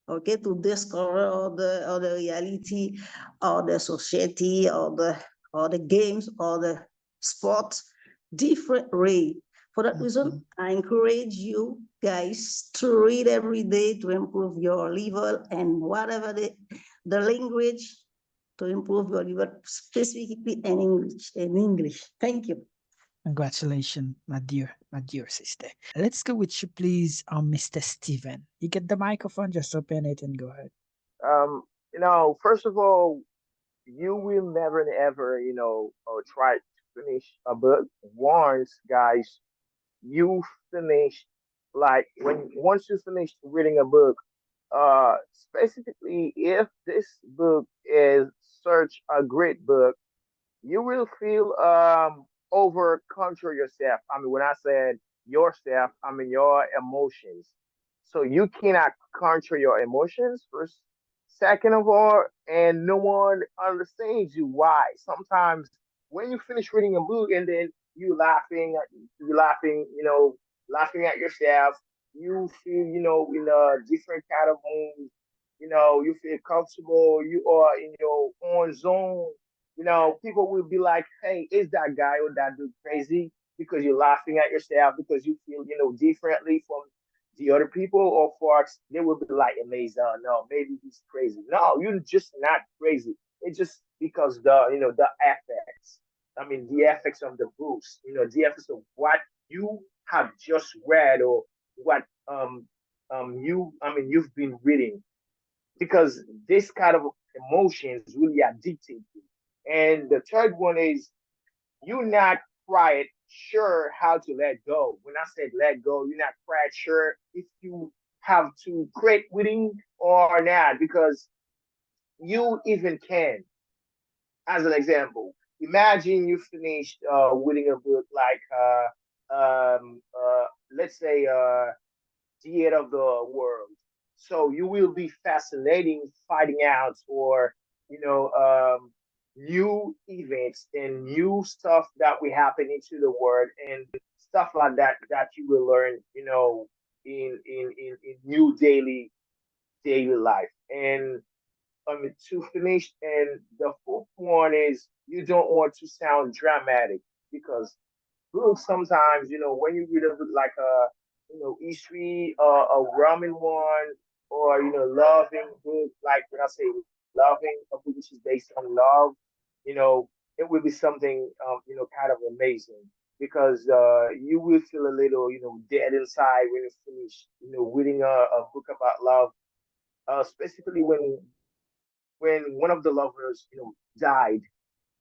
okay, to discover all the reality, or the society, or the games, or the sports, different way. For that reason, I encourage you guys to read every day to improve your level, and whatever the language, to improve your level, specifically in English. Thank you. Congratulations, my dear sister. Let's go with you, please, Mr. Steven. You get the microphone, just open it and go ahead. First of all, you will never and ever, try to finish a book once, guys. You finish, like, once you finish reading a book, specifically if this book is such a great book, you will feel over control yourself. I mean, when I said yourself, I mean your emotions. So you cannot control your emotions first. Second of all, and no one understands you. Why? Sometimes when you finish reading a book and then laughing at yourself, you feel, in a different kind of mood. You feel comfortable. You are in your own zone. People will be like, hey, is that guy or that dude crazy? Because you're laughing at yourself, because you feel, differently from the other people, or folks, they will be like amazed. Oh, no, maybe he's crazy. No, you're just not crazy. It's just because the effects. I mean, the effects of the books, the effects of what you have just read, or what you've been reading, because this kind of emotions really addictive. And the third one is, you're not quite sure how to let go. When I said let go, you're not quite sure if you have to quit reading or not, because you even can. As an example, imagine you finished reading a book like, let's say, the end of the world. So you will be fascinating finding out, or new events and new stuff that will happen into the world, and stuff like that you will learn, in new daily life. And to finish, and the fourth one is, you don't want to sound dramatic, because books sometimes, when you read a book like a, history, a ramen one, or, loving book, like when I say loving, a book which is based on love, it will be something, kind of amazing, because you will feel a little, dead inside when you finish, reading a book about love, specifically when one of the lovers, died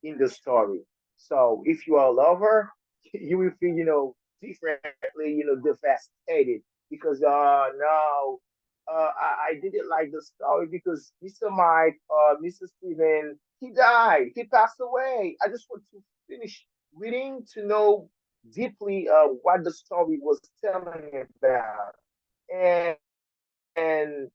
in the story. So if you are a lover, you will feel, differently, devastated, because no, I didn't like the story, because Mr. Mike, Mr. Steven, he died, he passed away. I just want to finish reading to know deeply what the story was telling about. And and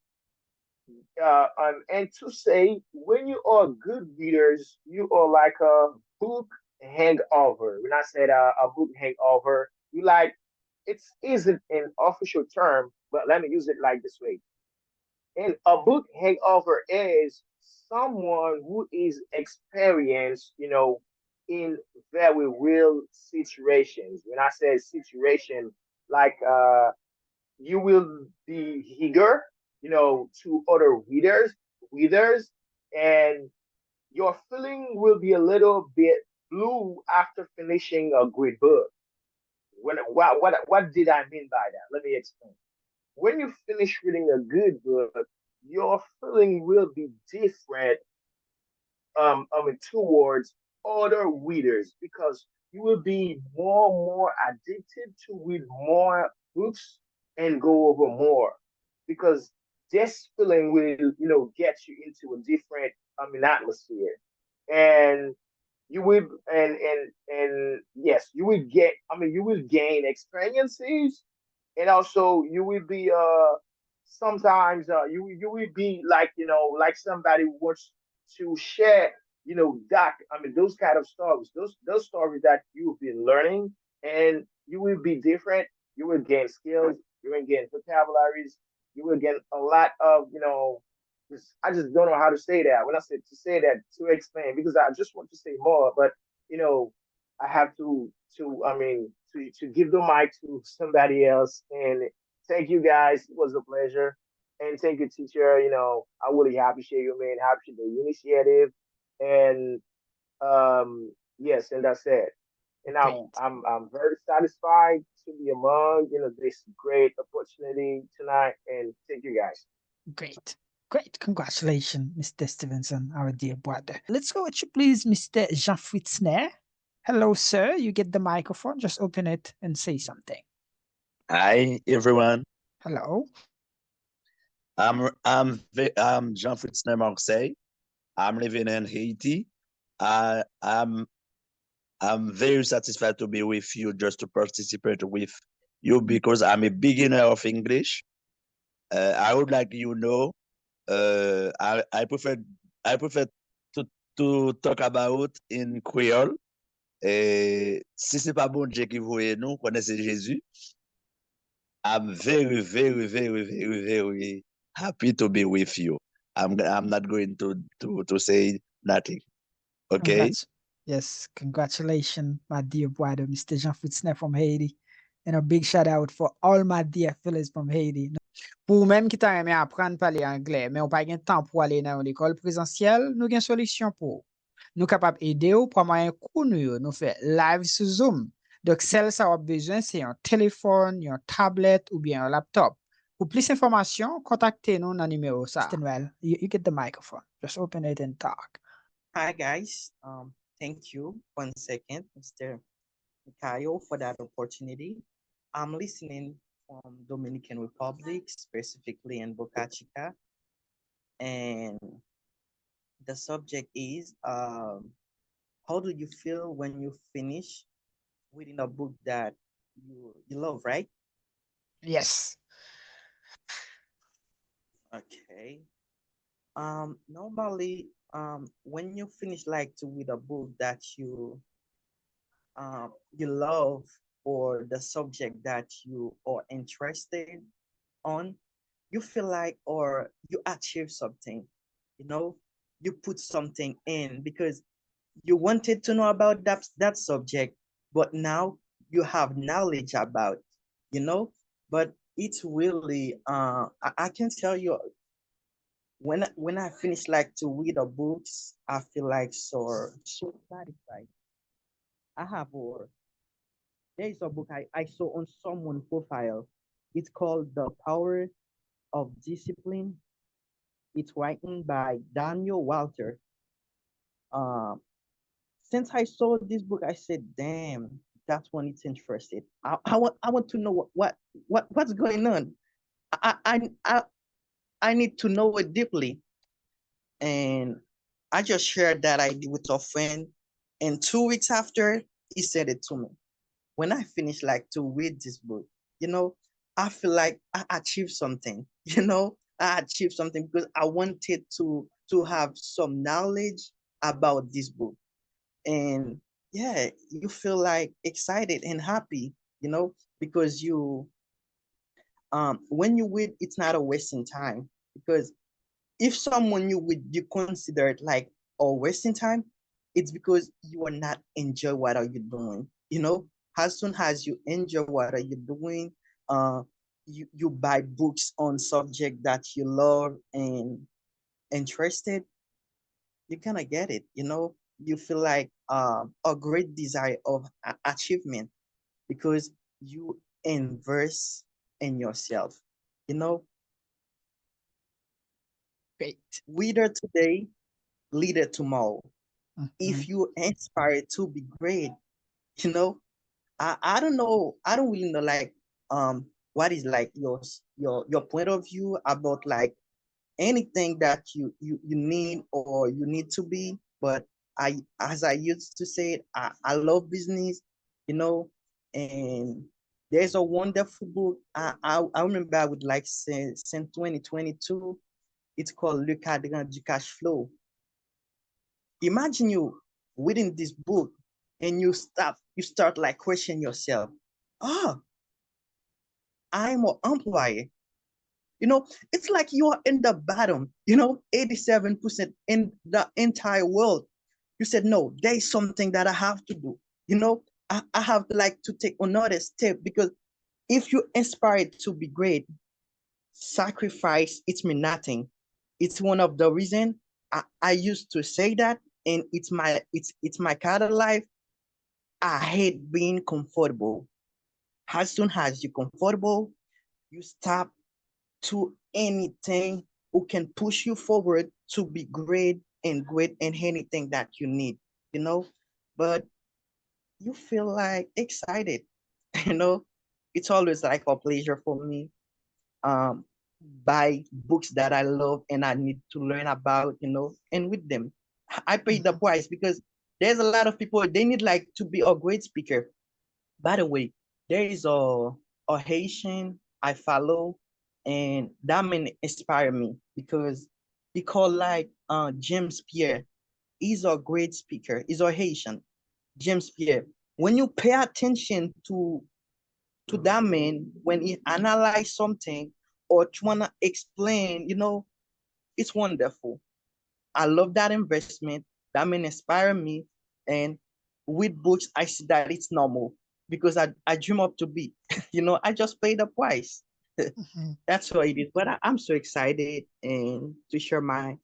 to say, when you are good readers, you are like a book hangover. When I said a book hangover, you like, it isn't an official term, but let me use it like this way. And a book hangover is someone who is experienced, in very real situations. When I say situation, like you will be eager, to other readers, and your feeling will be a little bit blue after finishing a great book. What did I mean by that? Let me explain. When you finish reading a good book, your feeling will be different, towards other readers, because you will be more addicted to read more books and go over more, because this feeling will, get you into a different, atmosphere. And you will and yes, you will get. I mean, you will gain experiences, and also you will be sometimes you will be like like somebody who wants to share that I mean those kind of stories, those stories that you've been learning, and you will be different. You will gain skills. You will gain vocabularies. You will get a lot of I just don't know how to say that. When I said to say that to explain, because I just want to say more, but you know, I have to I mean to give the mic to somebody else. And thank you guys. It was a pleasure. And thank you, teacher. I really appreciate you, man. Appreciate the initiative. And yes, and that's it. And I'm Great. I'm I'm very satisfied to be among this great opportunity tonight. And thank you guys. Great. Great. Congratulations, Mr. Stevenson, our dear brother. Let's go with you, please, Mr. Jean Fritzner. Hello, sir. You get the microphone. Just open it and say something. Hi, everyone. Hello. I'm Jean Fritzner Marseille. I'm living in Haiti. I'm very satisfied to be with you, just to participate with you because I'm a beginner of English. I would like I prefer to talk about in Creole. Si c'est pas bon Dieu qui voyait nous, connaissez Jésus. I'm very, very, very, very, very happy to be with you. I'm not going to say nothing. Okay. Yes, congratulations, my dear brother, Mr. Jean Fritzner from Haiti. And a big shout out for all my dear fellows from Haiti. Pour même qui t'a aimé apprendre à parler anglais, mais on pas de temps pour aller dans l'école présentielle, nous avons une solution pour. Nous capables d'aider ou pour moyen cours nous fait live sur Zoom. Donc, celle ça a besoin, c'est un téléphone, une tablette ou bien un laptop. Pour plus d'informations, contactez-nous dans le numéro ça. Well, you get the microphone. Just open it and talk. Hi guys. Thank you. 1 second, Mr. Mikhail, for that opportunity. I'm listening from Dominican Republic, specifically in Boca Chica, and the subject is how do you feel when you finish reading a book that you love, right? Yes. Okay. Normally, when you finish like to read a book that you love or the subject that you are interested on, you feel like or you achieve something, you put something in because you wanted to know about that subject, but now you have knowledge about, but it's really I can tell you when I finish like to read a books, I feel like so satisfied. I have or there is a book I saw on someone profile. It's called The Power of Discipline. It's written by Daniel Walter. Um, since I saw this book, I said, "Damn, that's when it's interested. I want to know what's going on. I I I, I need to know it deeply." And I just shared that idea with a friend, and 2 weeks after, he said it to me. When I finish like to read this book, you know, I feel like I achieved something, I achieved something because I wanted to have some knowledge about this book. And yeah, you feel like excited and happy, because when you read, it's not a wasting time because if someone you consider it like a wasting time, it's because you are not enjoy what are you doing. As soon as you enjoy what are you doing, uh, you buy books on subject that you love and interested, you're gonna get it. You feel like a great desire of achievement because you invest in yourself. You know, Great. Reader today, leader tomorrow. If Mhm. you inspired to be great, you know, I don't know, I don't really know like what is like your point of view about like anything that you need or you need to be, but as I used to say it, I love business, you know, and there's a wonderful book. I remember I would like since 2022. It's called Le Cadran du Cash Flow. Imagine you reading this book and you start like questioning yourself. Oh, I'm an employee. You know, it's like you are in the bottom, 87% in the entire world. You said, no, there is something that I have to do. I have like to take another step, because if you inspire to be great, sacrifice, it's mean nothing. It's one of the reason I used to say that, and it's my kind of life. I hate being comfortable. As soon as you're comfortable, you stop to anything who can push you forward to be great and great in anything that you need, but you feel like excited, you know, it's always like a pleasure for me, um, buy books that I love and I need to learn about, and with them, I pay the price, because there's a lot of people, they need like to be a great speaker. By the way, there is a Haitian I follow, and that man inspire me, because he called like James Pierre. He's a great speaker. He's a Haitian, James Pierre. When you pay attention to that man, when he analyze something or trying to explain, it's wonderful. I love that investment. That man inspire me. And with books, I see that it's normal, because I dream up to be, I just pay the price. That's what it is. But I'm so excited and to share my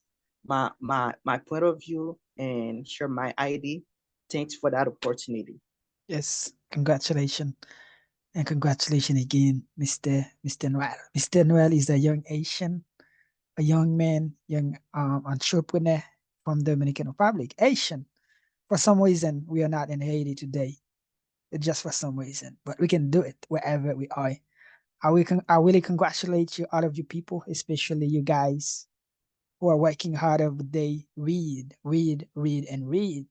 point of view and share my ID. Thanks for that opportunity. Yes, congratulations. And congratulations again, Mr. Noel. Mr. Noel is a young Asian, a young man, young entrepreneur from Dominican Republic, Asian. For some reason, we are not in Haiti today, just for some reason, but we can do it wherever we are. I really congratulate you, all of you people, especially you guys who are working hard every day. Read, read, read, and read.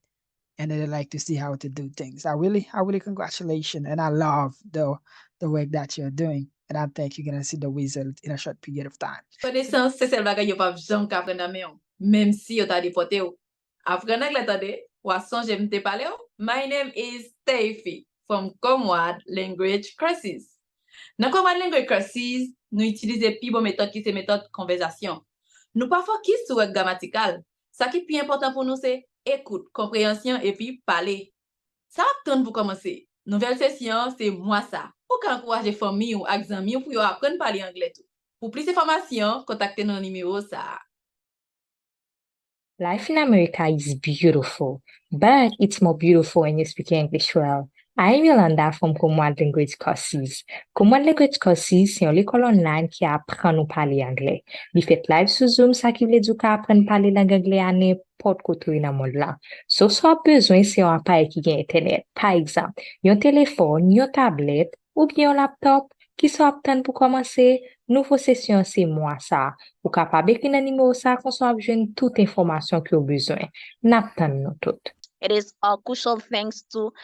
And they like to see how to do things. I really congratulations, and I love the work that you're doing. And I think you're gonna see the result in a short period of time. Connaissance, c'est celle bagay yo pa jam ka apprendre nan men yo, même si yo ta depote yo. Apprendre anglais tande, ou a sonje mte pale yo. My name is Steffi from Comwad Language Courses. Nan Comwad Language Courses, nou itilize pi bon méthode qui se méthode konvesasyon. Nou pa focus sur wèk grammatical. Ça qui pi important pour nous c'est écoute, compréhension et puis parler. Ça attend pour commencer. Nouvelle session, c'est moi ça. Pour encourager famille ou amis pour yo apprendre parler anglais tout. Pour plus d'informations, contactez nos numéros ça. Life in America is beautiful, but it's more beautiful when you speak English well. I'm Yolanda from Comwad Language Courses. Comwad Language Courses, c'est une école online qui apprend nous parler anglais. Li fait live sur Zoom, ça qui veut dire qu'on apprend parler langue anglais à n'importe côté dans le monde là. So, so besoin, c'est un appareil qui a internet. Par exemple, un téléphone, une tablette, ou bien un laptop, qui sont aptes pour commencer. Nouveau session, c'est moi ça. Ou capable d'écrire un numéro ça, qu'on soit besoin toute information que vous avez besoin. N'attend nous toutes. It is a crucial things to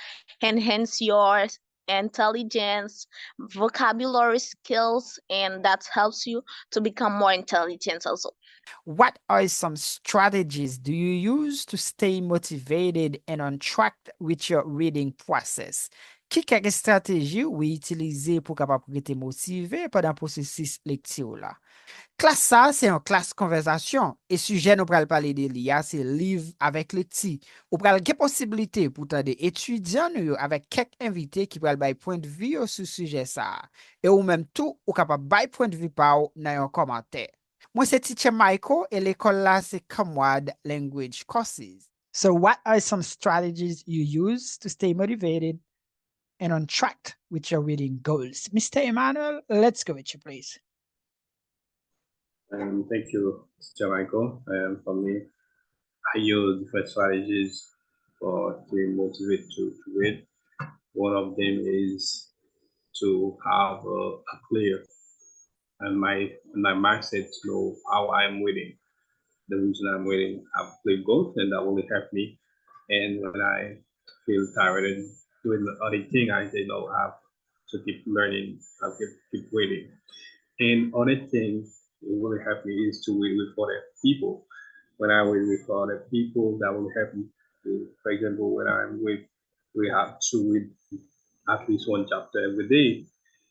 enhance your intelligence, vocabulary skills, and that helps you to become more intelligent also. What are some strategies do you use to stay motivated and on track with your reading process? Quelle stratégie vous utilisez pour capable rester motivé pendant le processus lecture là? Classe ça, c'est une classe conversation. Et sujet nous pral parler de l'IA, c'est livre avec les petits. Ou pral quelle possibilité pour des étudiants avec quelques invités qui pral bay point de vue sur ce sujet ça. Et ou même tout, ou capable bay point de vue par dans un commentaire. Moi, c'est Teacher Michael et l'école là, c'est Comwad Language Courses. So what are some strategies you use to stay motivated and on track with your reading goals? Mr. Emmanuel, let's go with you, please. Thank you, Mr. Michael. For me, I use different strategies for to motivate to read. One of them is to have a clear and my mindset to know how I'm reading. The reason I'm reading, I have clear goals, and that will help me And when I feel tired and doing the other thing, I say, no, I have to keep learning, I have to keep reading. And other thing that really help me is to read with other people. When I read with other people, that will help me. For example, when I'm with, we have to read at least one chapter every day.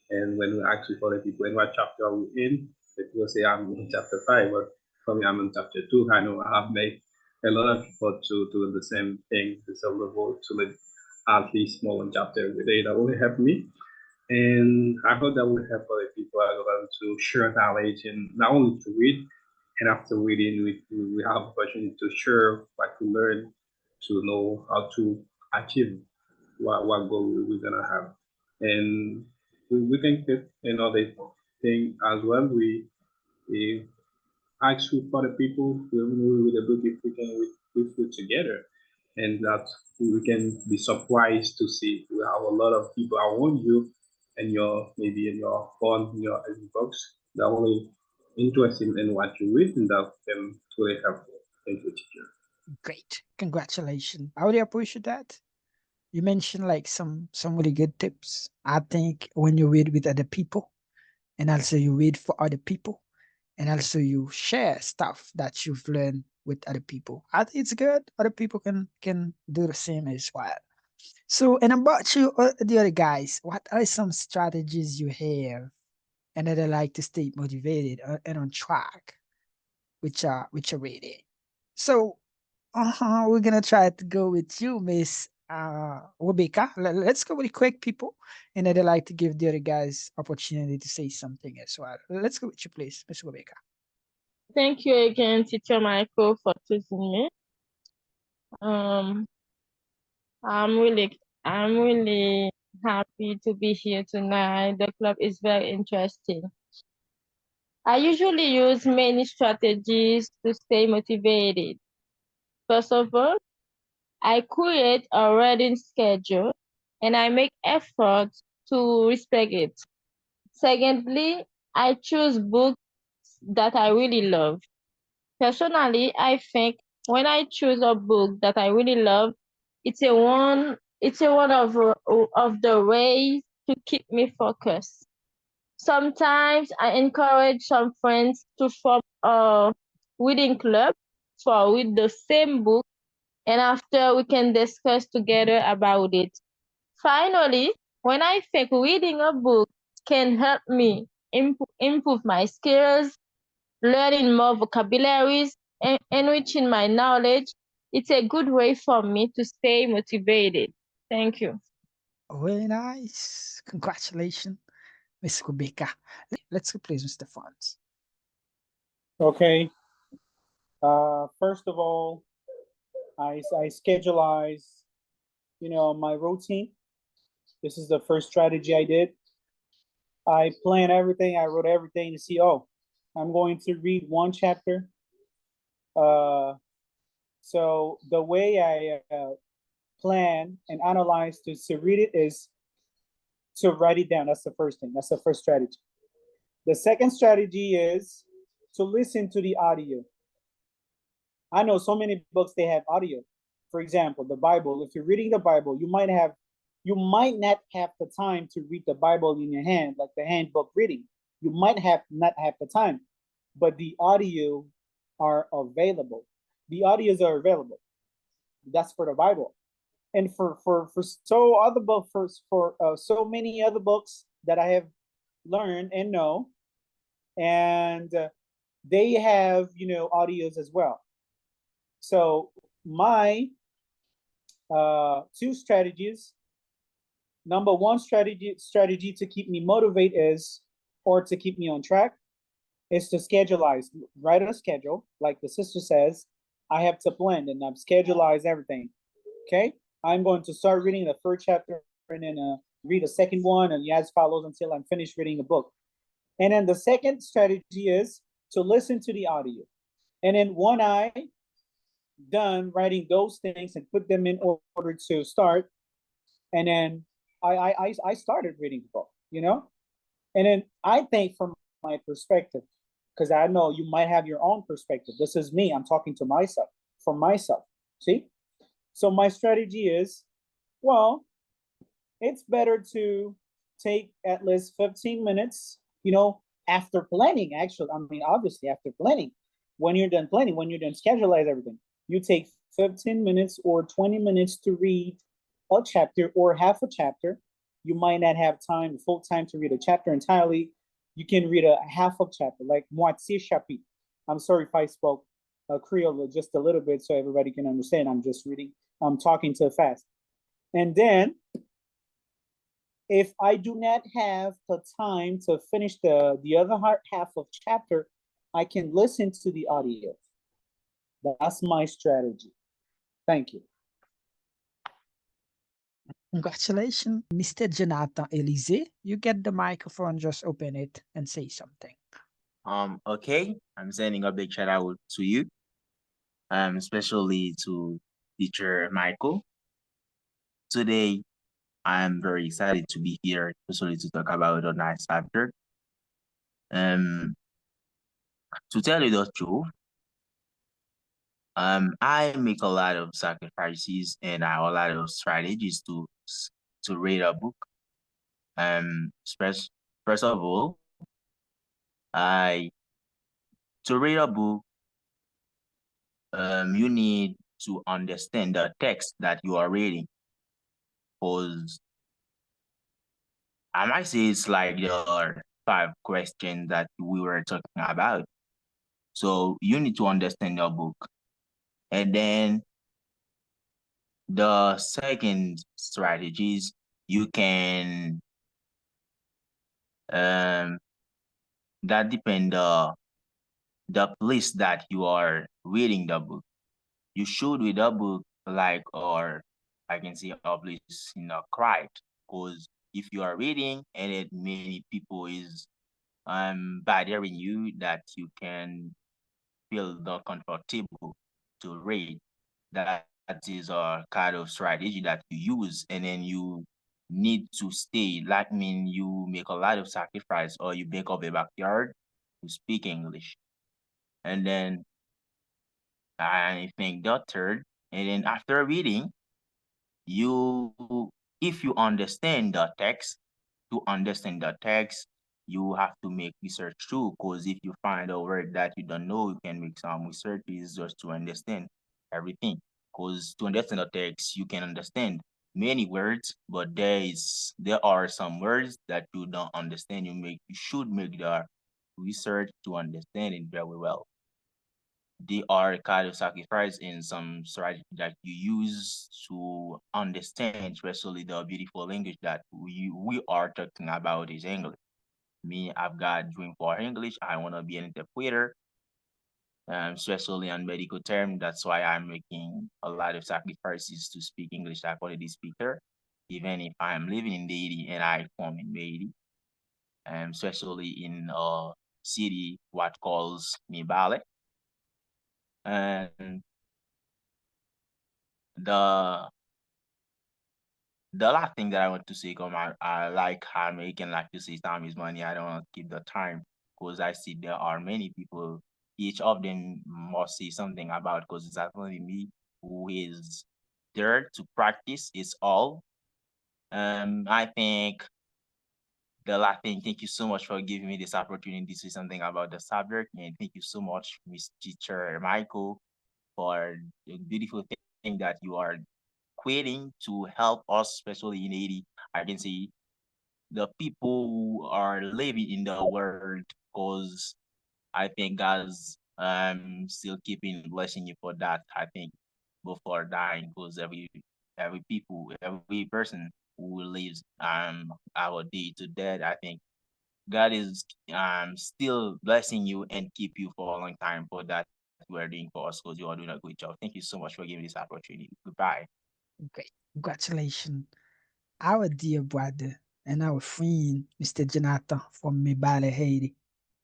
And when we actually for the people, in what chapter are we in? People say I'm in chapter 5, but for me, I'm in chapter 2. I know I have made a lot of people to do the same thing, the same level, to read at least one chapter every day. That will help me. And I hope that will help other people as well to share knowledge and not only to read, and after reading, we have the opportunity to share what we learn, to know how to achieve what goal we're gonna have. And we can get another thing as well. We ask for the people when we read the book if we can read it together, and that we can be surprised to see we have a lot of people around you and your maybe in your phone, in your inbox that are only interested in what you read, and that can really help. Thank you, teacher. Great. Congratulations. I really appreciate that. You mentioned like some really good tips. I think when you read with other people and also you read for other people and also you share stuff that you've learned with other people. I think it's good. Other people can do the same as well. So, and about you, the other guys, what are some strategies you have and that I like to stay motivated and on track with your reading? So, we're gonna try to go with you, Miss Rebecca. Let's go really quick, people, and I'd like to give the other guys opportunity to say something as well. Let's go with you, please, Miss Rebecca. Thank you again, Teacher Michael, for choosing me. Um, I'm really happy to be here tonight. The club is very interesting. I usually use many strategies to stay motivated. First of all, I create a reading schedule and I make efforts to respect it. Secondly, I choose books that I really love. Personally, I think when I choose a book that I really love, it's a one of the ways to keep me focused. Sometimes I encourage some friends to form a reading club for read the same book, and after we can discuss together about it. Finally, when I think reading a book can help me improve my skills, learning more vocabularies, and enriching my knowledge, it's a good way for me to stay motivated. Thank you. Very nice. Congratulations, Miss Rebecca. Let's go, please, Mr. Fons. Okay. First of all, I scheduleize, my routine. This is the first strategy I did. I planned everything. I wrote everything to see, I'm going to read one chapter. So the way I plan and analyze to read it is to write it down. That's the first thing. That's the first strategy. The second strategy is to listen to the audio. I know so many books, they have audio. For example, the Bible. If you're reading the Bible, you might not have the time to read the Bible in your hand, like the handbook reading. You might not have the time, but the audio are available. The audios are available. That's for the Bible. And for so many other books that I have learned and know, and they have audios as well. So my two strategies. Number one strategy to keep me motivated or to keep me on track is to scheduleize, write a schedule. Like the sister says, I have to blend and I've scheduleized everything. Okay, I'm going to start reading the first chapter and then read the second one, and as follows until I'm finished reading a book. And then the second strategy is to listen to the audio. And then when I done writing those things and put them in order to start, and then I started reading the book, And then I think from my perspective, because I know you might have your own perspective. This is me. I'm talking to myself, for myself. See? So my strategy is, well, it's better to take at least 15 minutes, after planning, actually. I mean, obviously, after planning. When you're done planning, when you're done schedulize everything, you take 15 minutes or 20 minutes to read a chapter or half a chapter. You might not have time, full time to read a chapter entirely. You can read a half of chapter, like moitié chapitre. I'm sorry if I spoke Creole just a little bit so everybody can understand. I'm talking too fast. And then if I do not have the time to finish the other half of chapter, I can listen to the audio. That's my strategy. Thank you. Congratulations, Mr. Jonathan Elise. You get the microphone, just open it and say something. Okay, I'm sending a big shout out to you, especially to teacher Michael. Today, I'm very excited to be here, especially to talk about a nice subject. To tell you the truth, I make a lot of sacrifices and I have a lot of strategies to read a book. First of all, to read a book, you need to understand the text that you are reading. Because I might say it's like the 5 questions that we were talking about. So you need to understand your book. And then the second strategies, you can that depend the place that you are reading the book. You should read a book like, or I can say a place in a quiet, because if you are reading and it many people is bothering you, that you can feel the comfortable to read. That is a kind of strategy that you use, and then you need to stay. Like mean you make a lot of sacrifice, or you make up a backyard to speak English, and then I think the third, and then after reading, you if you understand the text, to understand the text, you have to make research too, because if you find a word that you don't know, you can make some research just to understand everything. Because to understand the text, you can understand many words, but there are some words that you don't understand. You should make the research to understand it very well. They are kind of sacrifice in some strategy that you use to understand, especially the beautiful language that we are talking about is English. Me, I've got dream for English. I want to be an interpreter, especially on medical term. That's why I'm making a lot of sacrifices to speak English like a native speaker, even if I'm living in Haiti and I form in Haiti, especially in a city what calls Mibale. And the last thing that I want to say, I like how American like to say time is money. I don't want to keep the time, because I see there are many people, each of them must say something about, because it's not only me who is there to practice, it's all. I think the last thing, thank you so much for giving me this opportunity to say something about the subject, and thank you so much, Mr. Teacher Michael, for the beautiful thing that you are creating to help us, especially in Haiti. I can say the people who are living in the world, because I think God's still keeping blessing you for that. I think before dying, because every person who lives our day to death, I think God is still blessing you and keep you for a long time for that you are doing for us, because you are doing a good job. Thank you so much for giving me this opportunity. Goodbye. Great. Congratulations, our dear brother and our friend, Mr. Jonathan from Mibale, Haiti.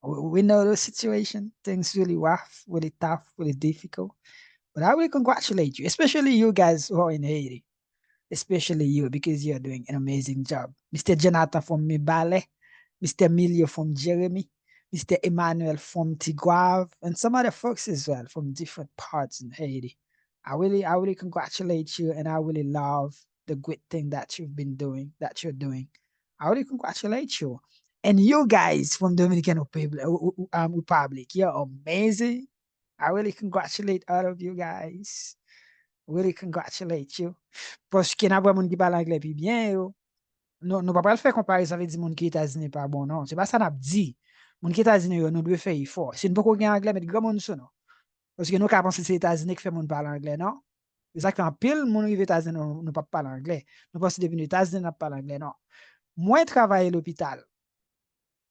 We know the situation. Things really rough, really tough, really difficult. But I will congratulate you, especially you guys who are in Haiti. Especially you, because you're doing an amazing job. Mr. Jonathan from Mibale, Mr. Emilio from Jeremy, Mr. Emmanuel from Tigouave, and some other folks as well from different parts in Haiti. I really congratulate you, and I really love the good thing that you've been doing, that you're doing. I really congratulate you. And you guys from Dominican Republic, you're amazing. I really congratulate all of you guys. Really congratulate you. Parce que n'a pas moun qui parle anglais puis bien yo. Non, nous pas le faire comparaison avec des moun qui États-Unis pas bon non. C'est pas ça n'a dit. Moun qui États-Unis yo nous doit faire effort. Si nous pas qu'on anglais mais grand monde ça non. Parce que nous ka penser c'est États-Unis qui fait moun parler anglais non. Exactement pile moun rive États-Unis nous pas parler anglais. Nous pense depuis les États-Unis n'a pas parler anglais non. Moi travailler à l'hôpital.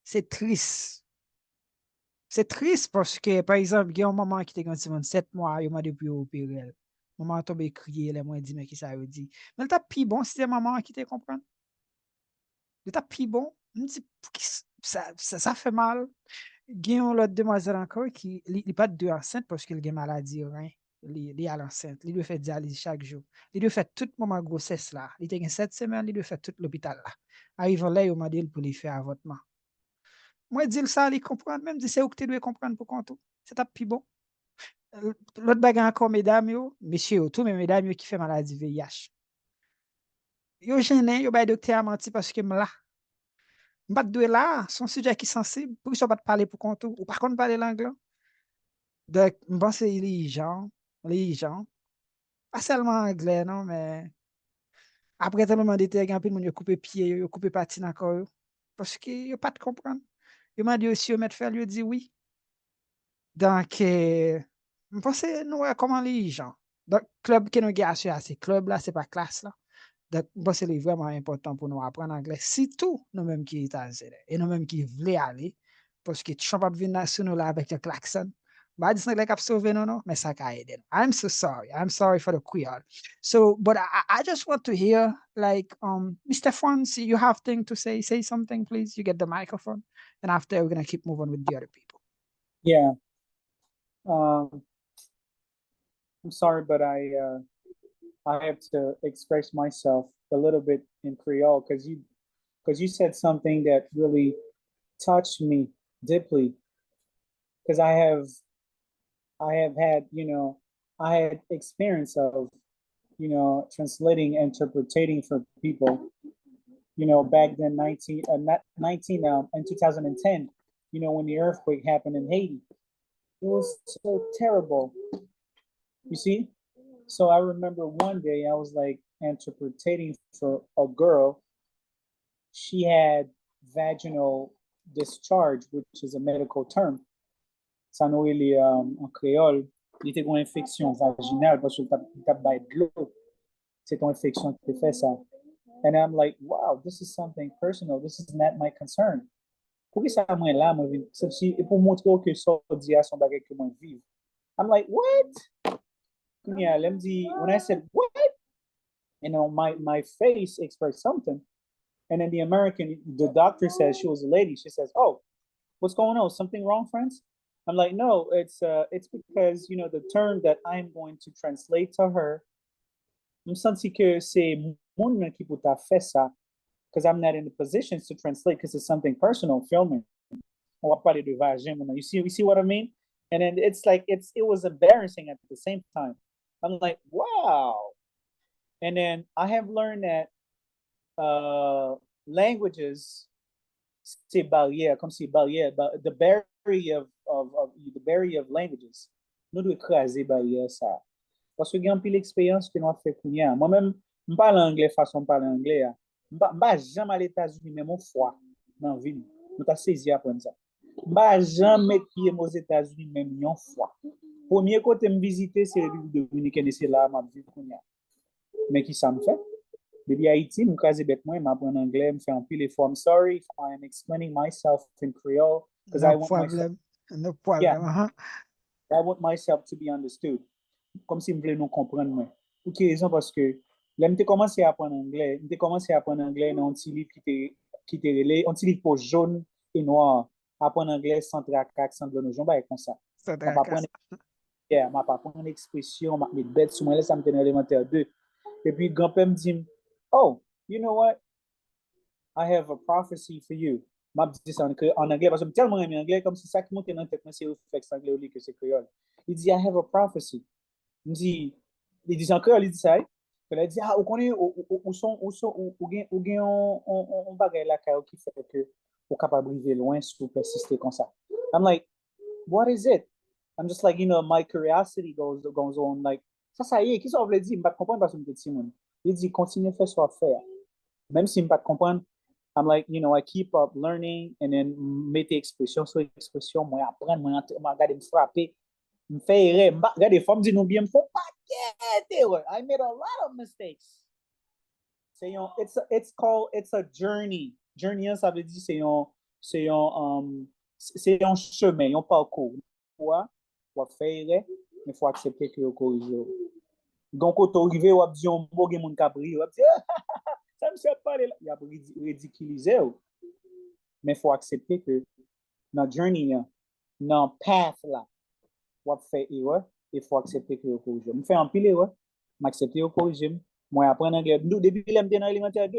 C'est triste. C'est triste parce que, par exemple, il y a un maman qui était comme 7 mois, il m'a depuis opérer. Maman tombé crier, les moi dit, mais qui ça veut dire? Mais le t'a plus bon si c'est maman qui te comprend. Le t'a plus bon. Je me dis, ça fait mal. Il y a une autre demoiselle encore qui n'est pas de enceinte parce qu'elle a une maladie, hein. Il est à l'enceinte. Il doit faire dialyse chaque jour. Il doit faire tout moment grossesse là. Il a 7 semaines, il doit faire tout l'hôpital là. Arrivant là, il m'a dit pour lui faire avortement. Moi, dis ça, il comprend. Même si c'est où que tu dois comprendre pour qu'on tout. C'est ta plus bon. L'autre bagarre encore, mesdames, yo, messieurs, tous mes mesdames yo, qui fait maladie VIH. Yo gêné, yo bay docteur a menti parce que là. M'pas de là, son sujet qui est sensible, pour qu'ils pas te parler pour qu'on tout. Ou par contre, parler l'anglais. Donc, je pense que les gens, pas seulement anglais, non, mais après tellement d'été, il y a un peu de monde qui coupe pied, yo coupe patine encore, yo. Parce que yo pas de comprendre. Yo m'a dit aussi, yo mettre faire, yo dit oui. Donc, je pense que nous, comment les gens. Donc, club que nous avons c'est club là, c'est pas classe là. Donc, je pense que c'est vraiment important pour nous apprendre anglais. Surtout nous-mêmes qui sommes et nous-mêmes qui voulons aller. Parce que tu ne peux pas venir sur nous là avec le klaxon. Bah, dis anglais qui a sauvé nous, non, mais ça a aidé. I'm so sorry. I'm sorry for the Creole. So, but I just want to hear, like, Mr. Franz, you have thing to say. Say something, please. You get the microphone. And after, we're going to keep moving with the other people. Yeah. I'm sorry, but I have to express myself a little bit in Creole because you said something that really touched me deeply. Because I have had, I had experience of, translating, interpreting for people, back then in 2010, when the earthquake happened in Haiti. It was so terrible. You see? So I remember one day I was like interpreting for a girl. She had vaginal discharge, which is a medical term. Ça nous est en créole, il était une infection vaginale parce que t'as baillé de l'eau. C'est une infection qui fait ça. And I'm like, wow, this is something personal. This is not my concern. Pour que ça moi là, moi pour montrer que ça dit à son bagage que moi vivre. I'm like, what? Yeah, let me when I said what, my face expressed something, and then the doctor says, she was a lady. She says, "Oh, what's going on? Something wrong, friends?" I'm like, "No, it's because the term that I'm going to translate to her. I'm senti que c'est moun qui peut faire ça, because I'm not in the positions to translate because it's something personal. Filming. On va parler de vagin. You see what I mean? And then it's like it was embarrassing at the same time. I'm like, wow. And then I have learned that languages, c'est barrière, comme c'est barrière, the barrier of languages. Nous devons écraser barrière ça. Parce que il y a une pile d'expérience que nous avons fait pour nous. Moi-même, je parle anglais façon de parler anglais. Je ne vais jamais aller aux États-Unis, même une fois dans la vie. Nous avons saisi après ça. Je ne vais jamais mettre pied aux États-Unis, même une fois. Premier côté me visiter, c'est la République dominicaine et c'est là ma vie pour nous. Mais qui ça me fait? Depuis Haïti, je suis bête moi, je m'apprends anglais, je fais un pile d'efforts. I'm sorry if I'm explaining myself in Creole because I want myself. No problem. Yeah, I want myself to be understood. Comme si je voulais nous comprendre moi. Pour quelle raison? Parce que là, j'ai commencé à apprendre anglais. J'ai commencé à apprendre anglais dans un petit livre qui était relé, un petit livre pour jaune et noir. Apprendre anglais sans tracac, sans de nos jambes, comme ça. Je ne pas apprendre l'expression, je vais mettre bête sur moi, là, ça me tenait élémentaire 2. Et puis, grand-père me dit, oh, you know what? I have a prophecy for you. Je dis ça en anglais, parce que je tellement aimé anglais, comme si ça qui monte dans la tête, c'est le réflexe anglais que c'est créole. Il dit, I have a prophecy. Il me dit, il dit en créole, il dit ça. Il dit, ah, ou connaît, ou gen on bagay la qui fait que ou capable de loin si vous persistez comme ça. I'm like, what is it? I'm just like, my curiosity goes on, like, ça y est, qui ça veut dire? Je ne comprends pas parce que je suis petit. Il dit, continue à faire ce qu'on fait. Même si je ne comprends pas, I'm like, I keep up learning and then mettre expression sur expression, moi apprendre, moi regarder me frapper, me faire erreur, regarder fois me dire nous bien me font pas I made a lot of mistakes. It's a journey. Journey ça veut dire c'est un chemin, un parcours. Pour faire erreur, mais faut accepter que vous corrigez. Donc quand vous arrivez vous dit on bon gen moun capri, vous dit ça me sert pas là, il a ridiculisé. Mais faut accepter que dans journey dans path là, vous fait erreur et faut accepter que vous corrigez. Me fait un pile erreur, m'accepter vous corriger. Moi apprendre anglais depuis que j'étais dans élémentaire 2.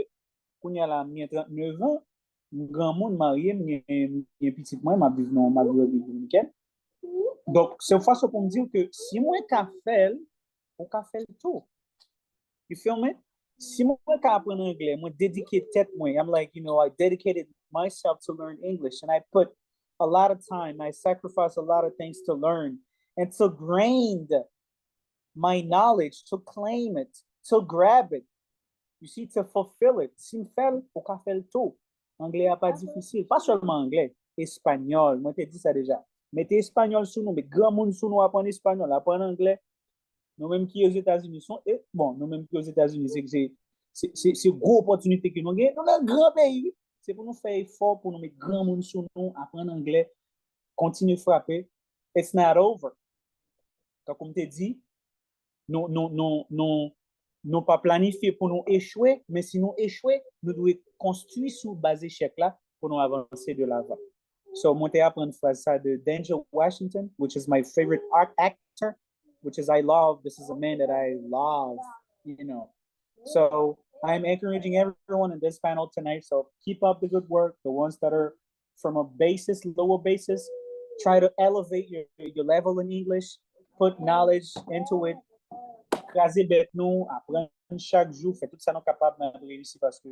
Quand il y a là 39 ans, grand monde marié, un petit moi m'a vivre dans ma vie dominicaine. Donc c'est une façon pour me dire que si moi qu'a fait, on qu'a fait tout. You feel me? Si moi qu'a apprendre anglais, moi dédiquer tête moi. I'm like, I dedicated myself to learn English and I put a lot of time, I sacrificed a lot of things to learn and to gain my knowledge, to claim it, to grab it. You see, to fulfill it. Si me fait, on qu'a fait tout. Anglais n'est pas difficile, pas seulement anglais, espagnol, moi t'ai dit ça déjà. Mettez espagnol sous nous, mais grand monde sous nous apprendre espagnol, apprendre anglais. Nous-mêmes qui aux États-Unis sont, et bon, nous-mêmes qui aux États-Unis, c'est une grosse opportunité que nous avons. Nous sommes un grand pays. C'est pour nous faire effort, pour nous mettre grand monde sous nous, apprendre anglais, continuer à frapper. It's not over. Comme tu dit, nous pas planifié pour nous échouer, mais si nous échouer, nous devons construire sur base échec là pour nous avancer de l'avant. So, moi, j'ai appris une phrase de Denzel Washington, which is my favorite actor, which is I love. This is a man that I love, So, I'm encouraging everyone in this panel tonight. So, keep up the good work. The ones that are from a lower basis, try to elevate your level in English, put knowledge into it. Craser bête nous, apprendre chaque jour, faire tout ça nous capable de réussir parce que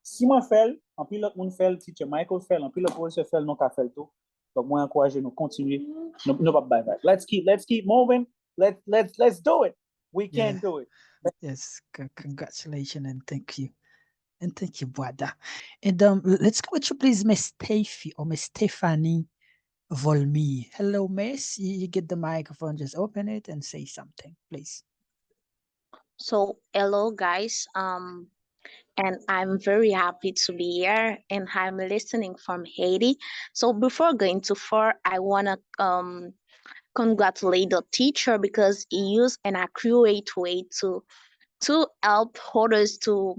si moi fais, en plus l'autre monde fait, teacher Michael fait, en plus le professeur fait, nous qu'a fait tout. Donc moi encourager nous continuer, nous pas bye bye. Let's keep moving. Let's do it. We can do it. Yes, congratulations and thank you. And thank you, Boada. And let's go with you, please, Miss Steffi or Miss Stephanie Volmi. Hello, Miss. You get the microphone, just open it and say something, please. So hello guys, and I'm very happy to be here and I'm listening from Haiti. So before going too far, I wanna congratulate the teacher because he used an accurate way to help others to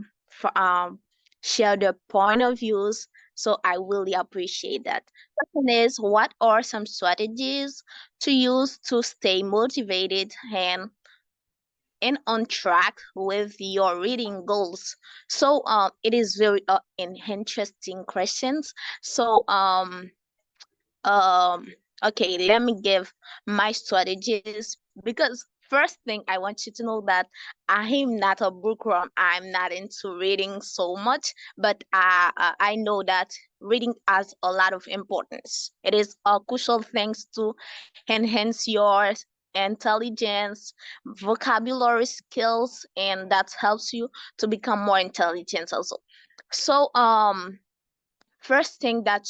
share their point of views. So I really appreciate that. Second is, what are some strategies to use to stay motivated and on track with your reading goals? So it is very interesting questions. So okay, let me give my strategies, because first thing I want you to know that I am not a bookworm. I'm not into reading so much, but I know that reading has a lot of importance. It is a crucial thing to enhance your intelligence, vocabulary skills, and that helps you to become more intelligent also. So first thing that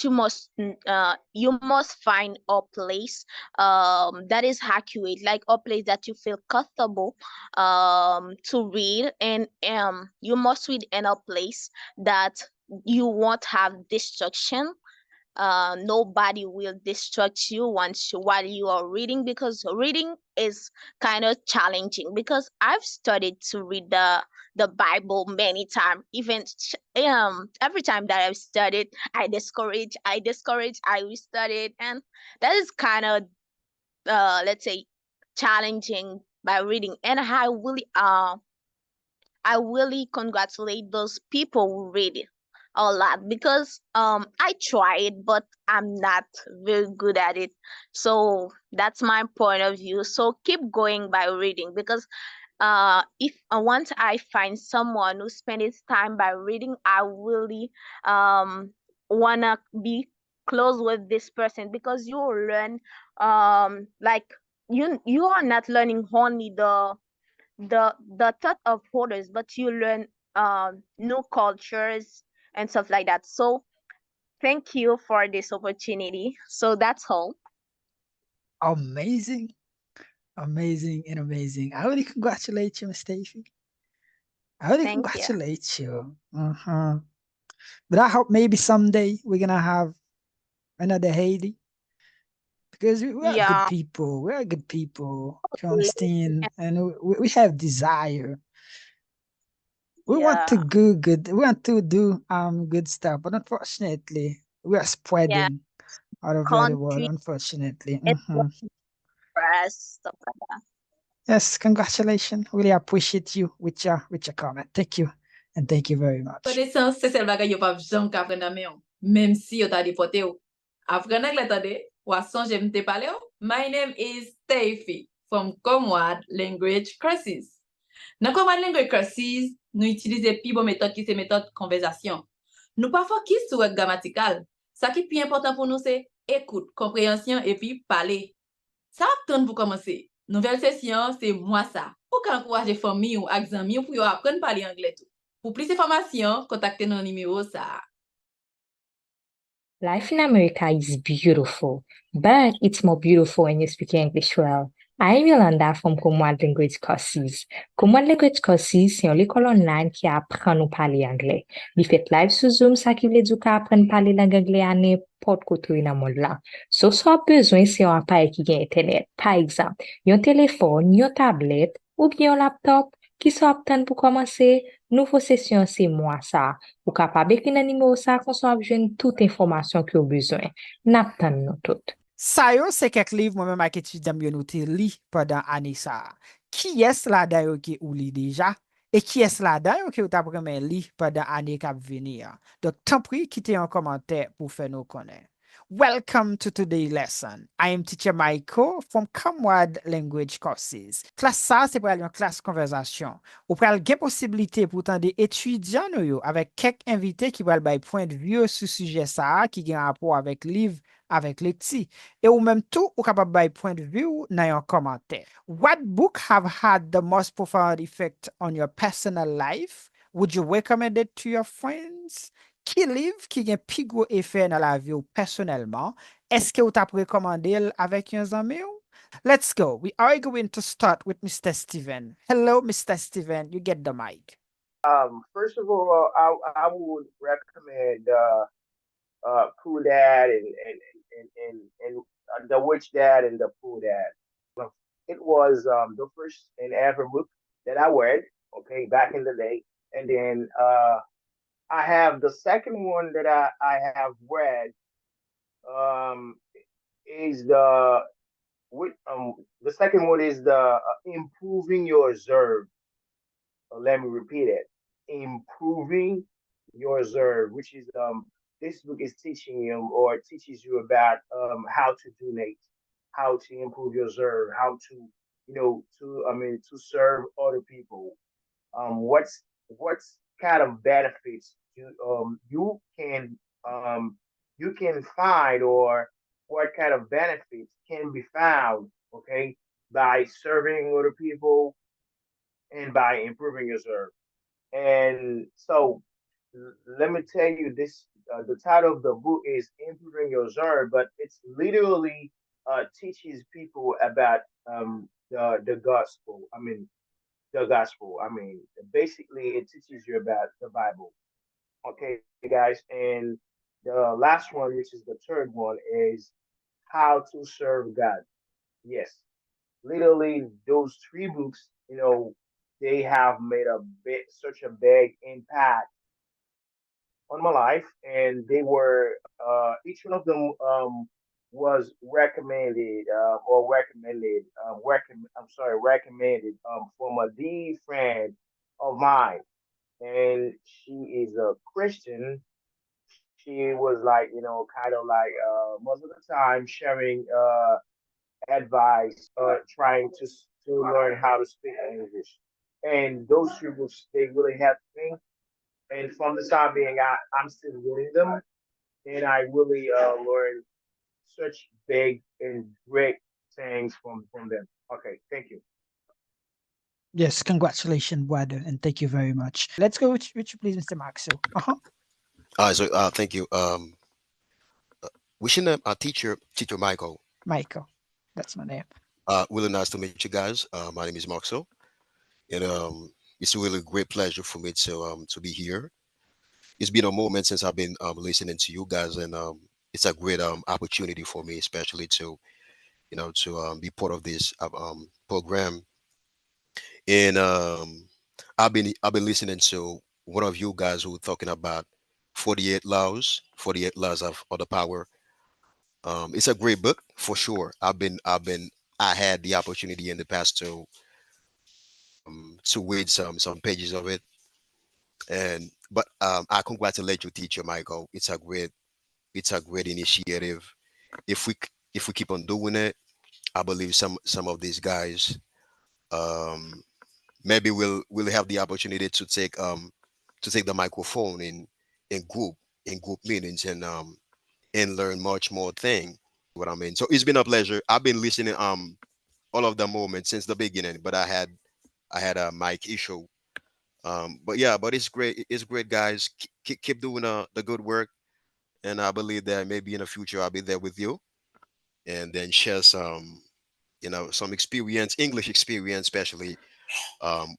you must find a place that is accurate, like a place that you feel comfortable to read, and you must read in a place that you won't have distraction. Nobody will distract you while you are reading, because reading is kind of challenging, because I've started to read the Bible many times. Even every time that I've studied, I discourage, I restarted, and that is kind of let's say challenging by reading. And I really congratulate those people who read it. a lot because I tried, but I'm not very good at it. So that's my point of view. So keep going by reading because if once I find someone who spends his time by reading, I really wanna be close with this person because you will learn like you are not learning only the thought of others, but you learn new cultures and stuff like that. So thank you for this opportunity. So that's all. Amazing, amazing, and amazing. I really congratulate you, Miss Stacey. I really Thank you. congratulate you. But I hope maybe someday we're gonna have another Haiti because we are good Yeah. people. We are good people. You Hopefully. understand? And we have desire. We want to Yeah. do good. We want to do good stuff, but unfortunately, we are Yeah. spreading all over the world. Country, Unfortunately. it's press, stuff like that. Yes, congratulations. Really appreciate you with your comment. Thank you. And thank you very much. Konesans se sel bagay yo pa jam ka apren nan men yo, même si yo ta depote yo. Apren anglais tande, wa sonje mte pale yo. My name is Steffi from Comwad Language Courses. Nan Comwad Language Courses, nou itilize pi bon metode ki se metode konvesasyon. Nou pa fokis sou wek gramatikal. Sa ki pi important pou nou se ekoute, komprehensyon et puis pale. Sa ap ton pou komanse. Nouvel sesyon, se mwa sa. Ou ka ankouraje fami ou ak zami ou pou yo apren pale anglais tou. Pour plus d'informations, contactez nos numéros ça. Life in America is beautiful, but it's more beautiful when you speak English well. I'm Yolanda from Comwad Language Courses. Comwad Language Courses, c'est une école online qui apprend nous parler anglais. Li fait live sur Zoom, ça qui veut dire qu'on apprend parler langue anglais à n'importe côté dans le monde là. So, soit besoin, c'est un appareil qui a Internet. Par exemple, un téléphone, une tablette, ou bien un laptop, qui sont aptes pour commencer, nouveau session, c'est moi ça. Ou capable écrire un numéro ça, qu'on soit besoin toute information que vous besoin. N'aptan nous toutes. Sa yo se kek liv mwen men ak etidyan mwen nou te li padan ane sa. Ki es la dayo ki ou li deja? E ki es la dayo ki ou ta premen li padan ane kap veni ya? Dok tanpri kite yon komante pou fe nou konen. Welcome to today's lesson. I am teacher Michael from Comwad Language Courses. Klas sa se pral yon klas konversasyon. Ou pral gen posibilite pou tan de etudyan nou yo avek kek invite ki pral bay point view sou suje sa ki gen rapport avek liv avec les petits. Et ou même tout, ou capable by point of view dans un commentaire. What book have had the most profound effect on your personal life? Would you recommend it to your friends? Qui livre qui a un plus gros effet dans la vie ou personnellement? Est-ce que vous t'avez recommandé avec un ami? Let's go. We are going to start with Mr. Steven. Hello, Mr. Steven. You get the mic. First of all, I would recommend Cool Dad and the Witch Dad and the Cool Dad. It was the first and ever book that I read, okay, back in the day. And then I have the second one that I have read is the second one is the Improving Your Reserve. Let me repeat it. Improving Your Reserve, which is this book is teaching you or teaches you about how to donate, how to improve your reserve, how to to serve other people. What's kind of benefits um you can find, or what kind of benefits can be found, okay, by serving other people and by improving your reserve. And so let me tell you this: the title of the book is "Improving Your Reserve," but it's literally teaches people about the gospel. I mean, the gospel. I mean, basically, it teaches you about the Bible. Okay, guys, and the last one, which is the third one, is how to serve God. Yes, literally, those three books, they have made such a big impact on my life, and they were each one of them was recommended or recommended I'm sorry, recommended from a dear friend of mine, and she is a Christian, she was like, kind of like most of the time sharing advice, trying to learn how to speak English. And those three books, they really helped me. And from the time being, I'm still reading them, and I really learned such big and great things from them. Okay, thank you. Yes, congratulations, brother, and thank you very much. Let's go with you, please, Mr. Maxo. Uh-huh. So thank you. Wishing teacher Michael. Michael, that's my name. Really nice to meet you guys. My name is Marxo, and it's a really great pleasure for me to be here. It's been a moment since I've been listening to you guys, and it's a great opportunity for me, especially to be part of this program. And I've been listening to one of you guys who were talking about 48 laws of the power. It's a great book for sure. I had the opportunity in the past to read some pages of it, and but I congratulate you, teacher Michael. It's a great initiative. If we keep on doing it, I believe some of these guys um maybe we'll have the opportunity to take the microphone in group in group meetings and learn much more thing. What I mean. So it's been a pleasure. I've been listening all of the moments since the beginning, but I had a mic issue. But yeah, but it's great. It's great, guys. Keep doing the good work, and I believe that maybe in the future I'll be there with you, and then share some experience, English experience, especially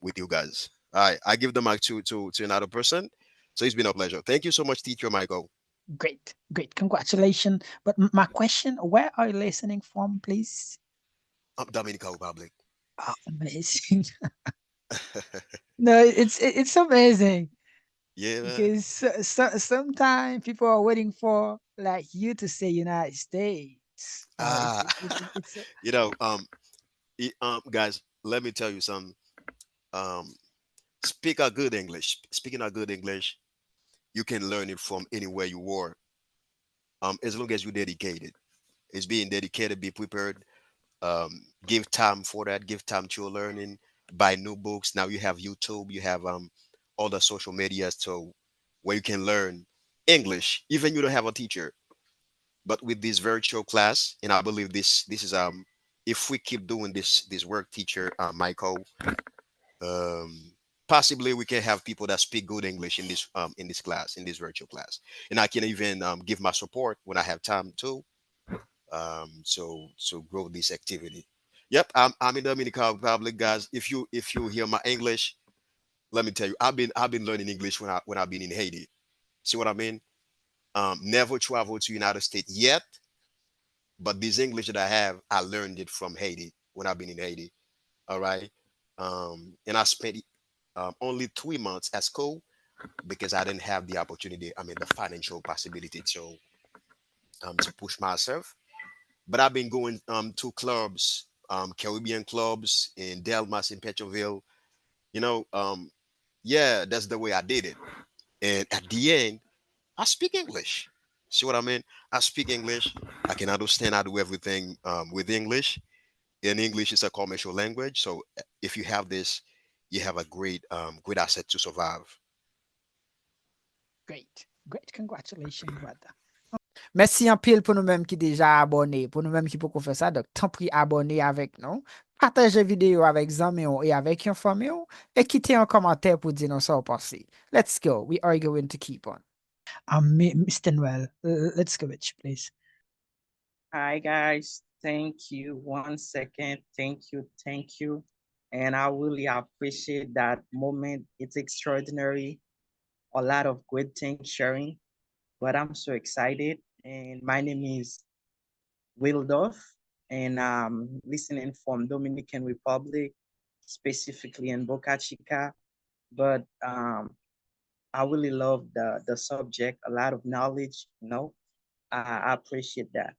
with you guys. All right, I give the mic to another person. So it's been a pleasure. Thank you so much, teacher Michael. Great, great, congratulations. But my question, where are you listening from, please? Dominican Republic. Oh, amazing. No, it's amazing Yeah, man. because sometimes people are waiting for like you to say United States. No, Ah, it's you know, guys, let me tell you something. Um, Speaking a good English, you can learn it from anywhere you are. As long as you're dedicated. It's being dedicated, be prepared. Give time for that. Give time to your learning. Buy new books. Now you have YouTube. You have all the social media, so where you can learn English. Even you don't have a teacher, but with this virtual class, and I believe this is if we keep doing this work, teacher Michael, um possibly we can have people that speak good English in this class, in this virtual class, and I can even give my support when I have time too, so grow this activity. Yep, I'm in Dominican Republic, guys. If you hear my English, let me tell you, I've been learning English when I've been in Haiti. See what I mean? Never traveled to United States yet, but this English that I have, I learned it from Haiti when I've been in Haiti. All right. And I spent only 3 months at school because I didn't have the opportunity, the financial possibility to push myself. But I've been going to clubs, Caribbean clubs in Delmas in Petroville. You know, yeah, that's the way I did it. And at the end, I speak English. See what I mean? I speak English. I can understand. I do everything with English. And English is a commercial language. So if you have this, you have a great asset to survive. great, great. Congratulations, brother. Merci en pile pour nous-mêmes qui déjà abonnés, pour nous-mêmes qui pouvons faire ça. Donc, tant pis abonner avec nous, partagez vidéo avec amis et avec une famille et quittez un commentaire pour dire nous ça au passé. Let's go. We are going to keep on. Mr. Noel, let's go with you, please. Hi guys, thank you. 1 second, thank you. And I really appreciate that moment. It's extraordinary. A lot of good things sharing, but I'm so excited. And my name is Wildorf, and I'm listening from Dominican Republic, specifically in Boca Chica. But I really love the subject, a lot of knowledge, I appreciate that.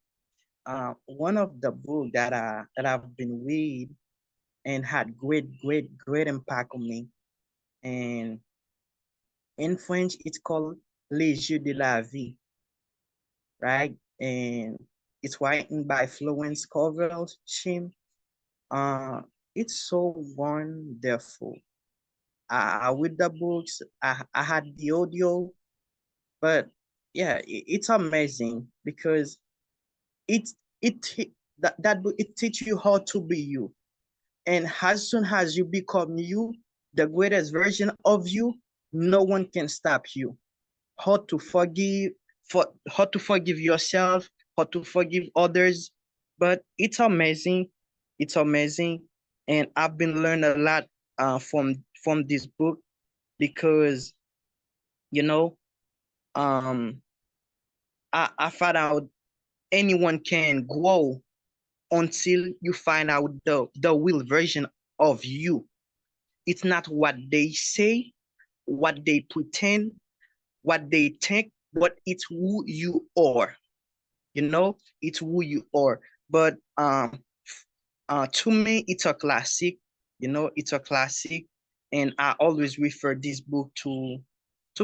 One of the book that I've been read and had great impact on me, and in French it's called Les Jeux de la Vie. right? And it's written by Florence Covell Shim. Uh, it's so wonderful. I read the books. I had the audio, but yeah, it's amazing because it that book it teaches you how to be you. And as soon as you become you, the greatest version of you, no one can stop you. How to forgive, how to forgive yourself, how to forgive others. But it's amazing. It's amazing. And I've been learning a lot from this book because you know, um I found out anyone can grow until you find out the real version of you. It's not what they say, what they pretend, what they think, but it's who you are. You know, it's who you are. But to me, it's a classic. You know, it's a classic, and I always refer this book to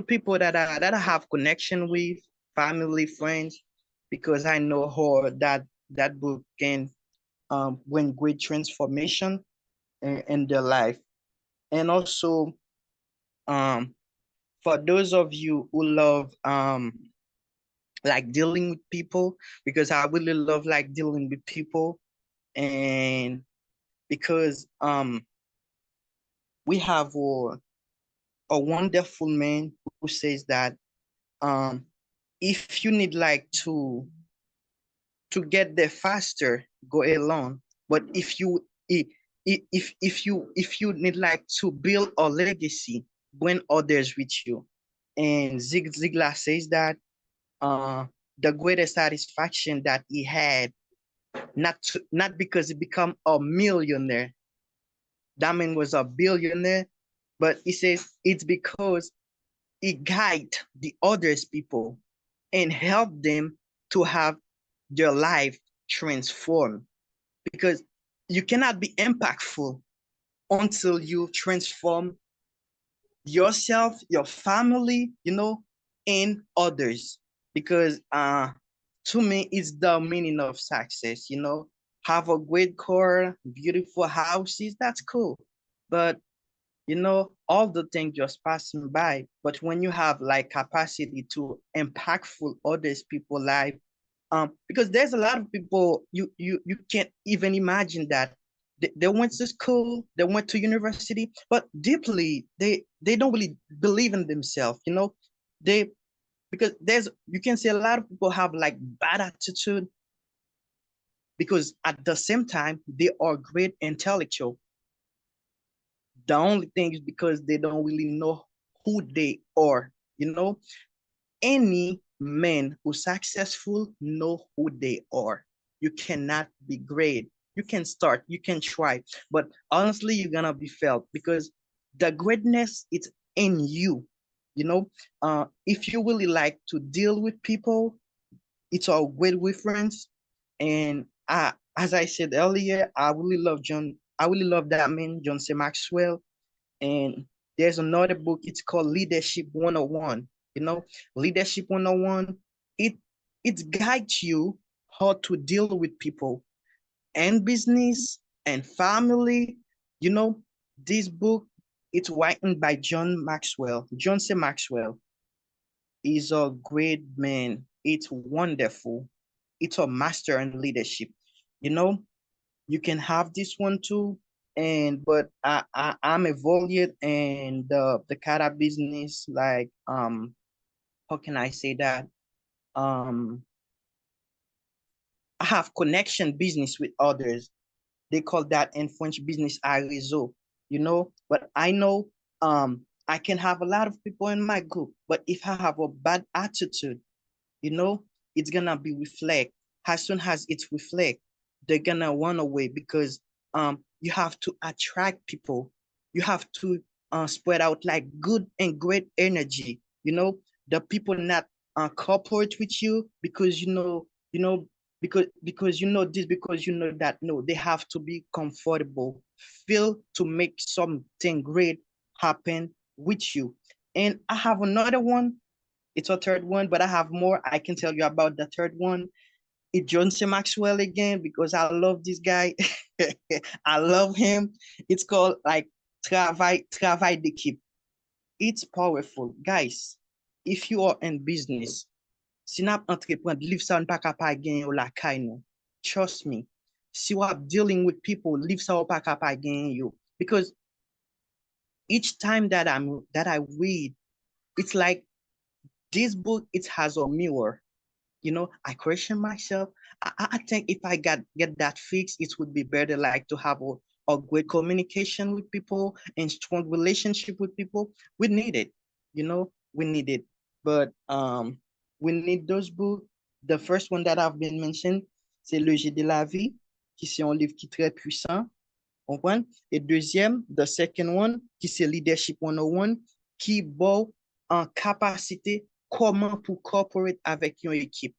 people that I have connection with, family, friends, because I know how that book can bring great transformation in their life. And also, um, for those of you who love like dealing with people, because I really love like dealing with people, and because we have a wonderful man who says that um if you need like to get there faster, go alone. But if you need like to build a legacy, bring others with you. And Zig Ziglar says that uh the greatest satisfaction that he had, not because he become a millionaire, that man was a billionaire, but he says it's because he guide the others people and help them to have their life transformed, because you cannot be impactful until you transform yourself, your family, and others. Because to me, it's the meaning of success. Have a great car, beautiful houses, that's cool. But all the things just passing by. But when you have like capacity to impactful others people life, because there's a lot of people you can't even imagine that they went to school, they went to university, but deeply they don't really believe in themselves. They because there's you can see a lot of people have like bad attitude because at the same time they are great intellectual. The only thing is because they don't really know who they are. Any man who's successful know who they are. You cannot be great. You can start, you can try, but honestly, you're gonna be failed because the greatness is in you. If you really like to deal with people, it's a great reference. And as I said earlier, I really love John. I really love that man, John C. Maxwell. And there's another book, it's called Leadership 101. Leadership 101, it guides you how to deal with people and business and family. This book, it's written by John Maxwell. John C. Maxwell is a great man. It's wonderful. It's a master in leadership. You know, you can have this one too. But I'm involved in the kata business, like how can I say that? Um I have connection business with others. They call that in French business a réseau, but I know I can have a lot of people in my group, but if I have a bad attitude, it's gonna be reflect. As soon as it's reflect, they're gonna run away because you have to attract people. You have to spread out like good and great energy. The people not cooperate with you because because you know this, because you know that. No, they have to be comfortable, feel to make something great happen with you. And I have another one. It's a third one, but I have more. I can tell you about the third one. It's John C. Maxwell again because I love this guy. I love him. It's called like travail d'équipe. It's powerful. Guys, if you are in business, si nap entreprendre, live sa pa kapab gen yo la kay nou. Trust me. Si you are dealing with people, live sa pa kapab gen yo. Because each time that I read, it's like this book, it has a mirror. You know, I question myself. I think if I get that fixed, it would be better like to have a great communication with people and strong relationship with people. We need it, you know, we need it. But we need those books. The first one that I've been mentioned, c'est Le Jeu de la vie, qui c'est un livre qui est très puissant. Comprendre? Et deuxième, the second one, qui c'est Leadership 101, qui bon en capacité comment pour coopérer avec une équipe.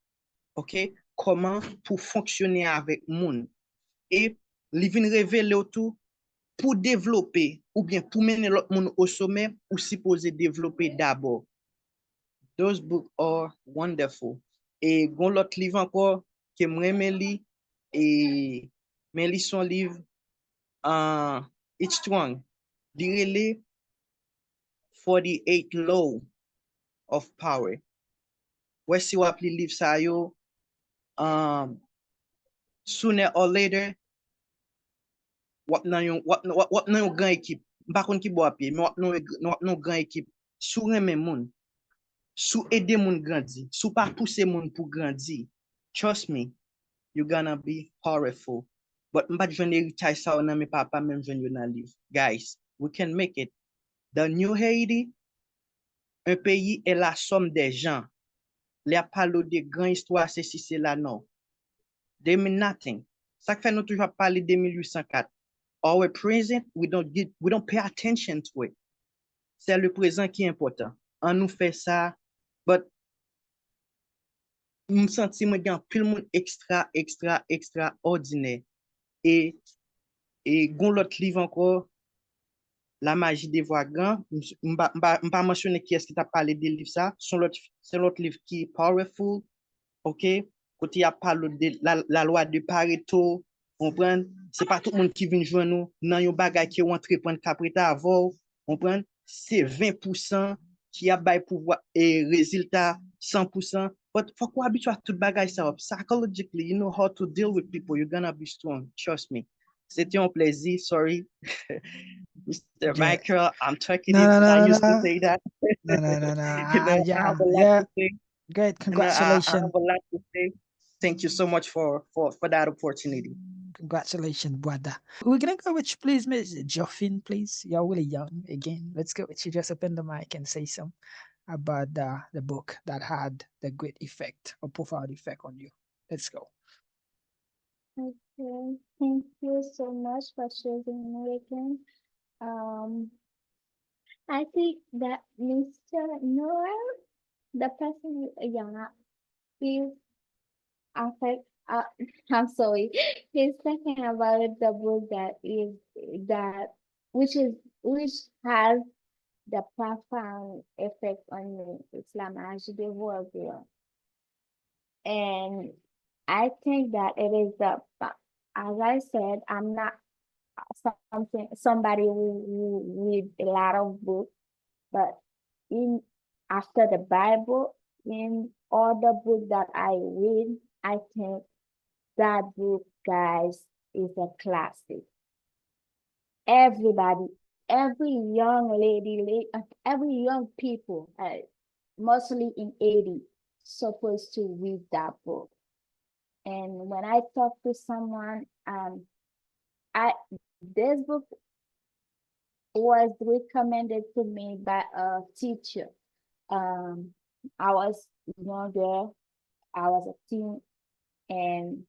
OK? Comment pour fonctionner avec moun. Et li vin révéler tout pour développer ou bien pour mener l'autre monde au sommet ou supposé développer d'abord. Those books are wonderful. Et gon l'autre livre encore que moi li et mais li son livre it's strong. Li 48 law of power. Wesi wap li liv sa yo sooner or later wap nan yon gran ekip. Mpa kon ki bo api, mais wap nan gran ekip. Sou reme moun, sou ede moun grandi, sou pa pousse moun pou grandi. Trust me, you're gonna be powerful. But mpa jwen eritaj sa ou nan me papa men jwen yon nan liv. Guys, we can make it. The New Haiti, un pays est la somme des gens. Les parlent de grandes histoires, c'est si c'est là, non. They mean nothing. Ça fait nous toujours parler de 1804. Our present, we don't pay attention to it. C'est le présent qui est important. On nous fait ça, but me senti moi gan pile monde extraordinaire. Et gon l'autre livre encore, La magie des voix grands. M'pa mentionner qui est-ce qui t'a parlé des livres ça. C'est l'autre livre qui est powerful. OK? Côté y a parlé de la loi de Pareto. Comprendre? C'est pas tout le monde qui vient joindre nous dans yon bagay qui rentre prendre caprita avant. Comprendre? C'est 20% qui a bail pouvoir et résultat 100%. But faut qu'on habitue à tout bagay ça. Psychologically, you know how to deal with people. You're gonna be strong. Trust me. C'était un plaisir. Sorry. Mr. Michael, I'm talking it. I used to say that. No. I have a lot Yeah. to say. Great. I Congratulations. have a lot to say. Thank you so much for that opportunity. Congratulations, brother. We're gonna go with you, please, Miss Joffin, please. You're really young again. Let's go with you. Just open the mic and say some about the book that had the great effect or profound effect on you. Let's go. Okay, thank you so much for choosing me again. I think that Mr. Noel, the person, is, I think, I'm sorry, he's talking about the book which has the profound effect on me. It's La Magie des Voix. And I think that it is as I said, I'm not somebody who read a lot of books, but after the Bible, in all the books that I read, I think that book, guys, is a classic. Everybody, every young lady, every young people, mostly in 80, supposed to read that book. And when I talk to someone, this book was recommended to me by a teacher. I was younger, I was a teen, and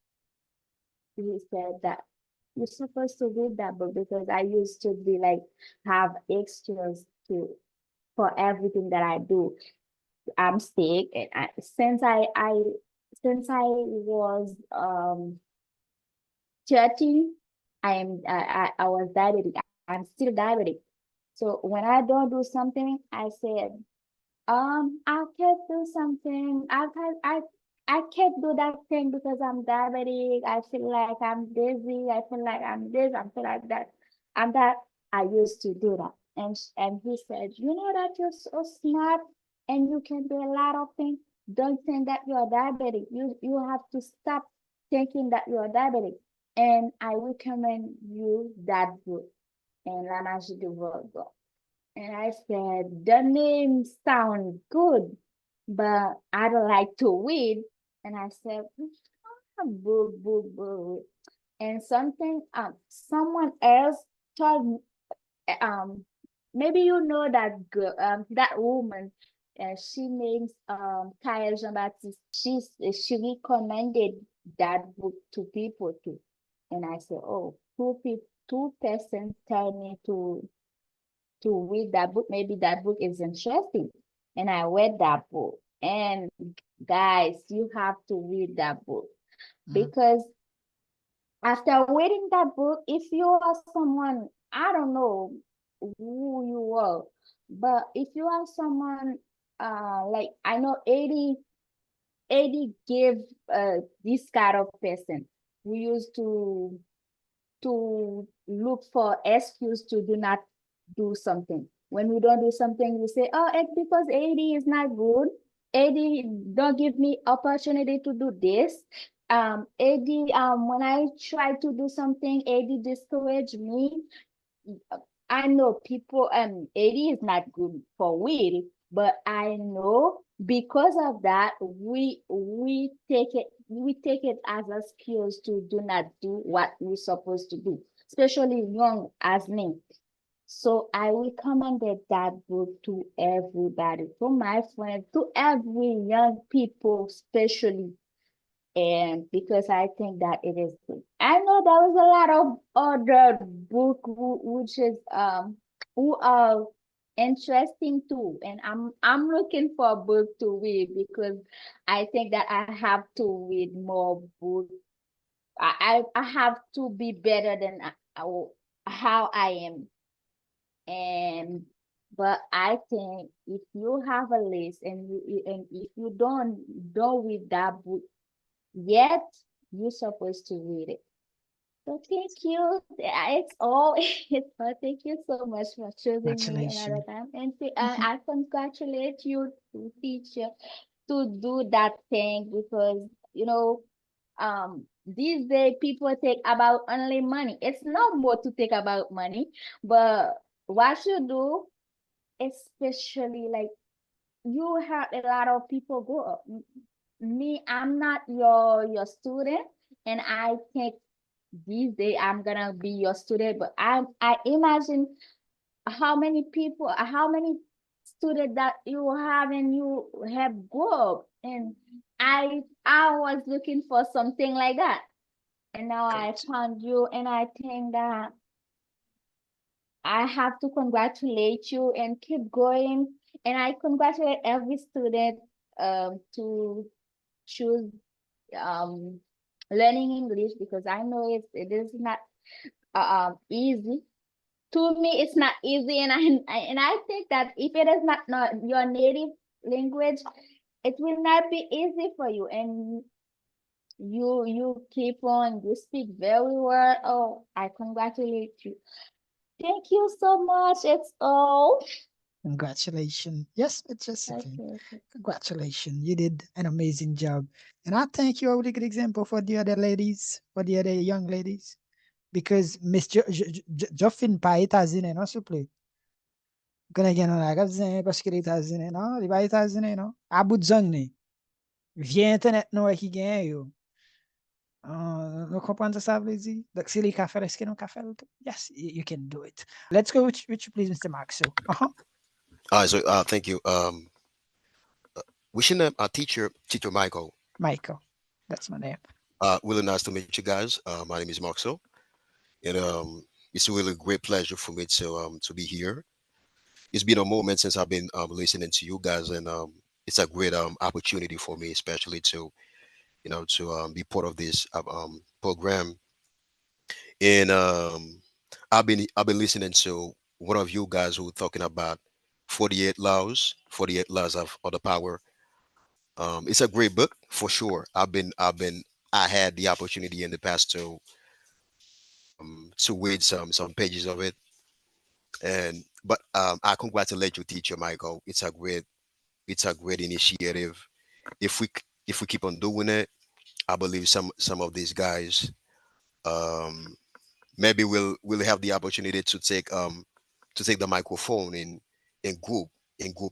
he said that you're supposed to read that book because I used to be like have extras for everything that I do. I'm sick, and since I was 13, I was diabetic. I'm still diabetic. So when I don't do something, I said, I can't do something. I can't do that thing because I'm diabetic. I feel like I'm dizzy. I feel like I'm this. I feel like that. I'm that. I used to do that. And he said, you know that you're so smart and you can do a lot of things. Don't think that you're diabetic. You have to stop thinking that you're diabetic. And I recommend you that book. And La Magie du Volga. And I said, the name sounds good, but I don't like to read. And I said, book, book, book. And someone else told me, maybe you know that girl, that woman, she names Kaya Jean-Baptiste. She recommended that book to people too. And I said, oh, two persons tell me to read that book. Maybe that book is interesting. And I read that book. And guys, you have to read that book because after reading that book, if you are someone, I don't know who you are, but if you are someone like I know Eddie gave this kind of person who used to look for excuse to do not do something. When we don't do something, we say, oh, it's because AD is not good. AD don't give me opportunity to do this. AD, when I try to do something, AD discourage me. I know people, AD is not good for real, but I know because of that, we take it as a skills to do not do what we're supposed to do, especially young as me. So I recommended that book to everybody, to my friends, to every young people, especially, and because I think that it is good. I know there was a lot of other book which is who are interesting too, and I'm looking for a book to read because I think that I have to read more books. I have to be better than how I am. And but I think if you have a list and if you don't read that book yet, you're supposed to read it. So thank you. It's all. It's all. Thank you so much for choosing me another Congratulations. time. And I congratulate you to teacher to do that thing because these days people think about only money. It's not more to think about money, but what you do, especially like you have a lot of people go up. Me, I'm not your student, and I think these days I'm gonna be your student, but I imagine how many people, how many students that you have and you have go up. And I was looking for something like that. And now I found you, and I think that I have to congratulate you and keep going. And I congratulate every student to choose learning English because I know it is not easy. To me, it's not easy, and I think that if it is not your native language, it will not be easy for you. And you keep on, you speak very well. Oh, I congratulate you. Thank you so much. It's all. Congratulations. Yes, it's Josephine. Okay. Congratulations. You did an amazing job. And I think you're a really good example for the other ladies, for the other young ladies. Because Miss Joffin pa États-Unis, non, s'il vous plaît. Kone gen nan Arab zin, paske l'États-Unis, non? Li ba États-Unis, non? A bout zang ni. Via internet nou e ki gen yo. Nou kompren sa vle di? Dok si li ka fel, eske nou ka fel? Yes, you can do it. Let's go with you, please, Mr. Maxo. So thank you. Wishing a teacher Michael. Michael, that's my name. Really nice to meet you guys. My name is Maxo, and it's a really great pleasure for me to be here. It's been a moment since I've been listening to you guys, and it's a great opportunity for me, especially to be part of this program. And I've been listening to one of you guys who were talking about 48 Laws, 48 Laws of the Power. It's a great book for sure. I had the opportunity in the past to read some pages of it, and but I congratulate you, teacher Michael. It's a great initiative. If we keep on doing it, I believe some of these guys um maybe we'll have the opportunity to take the microphone in group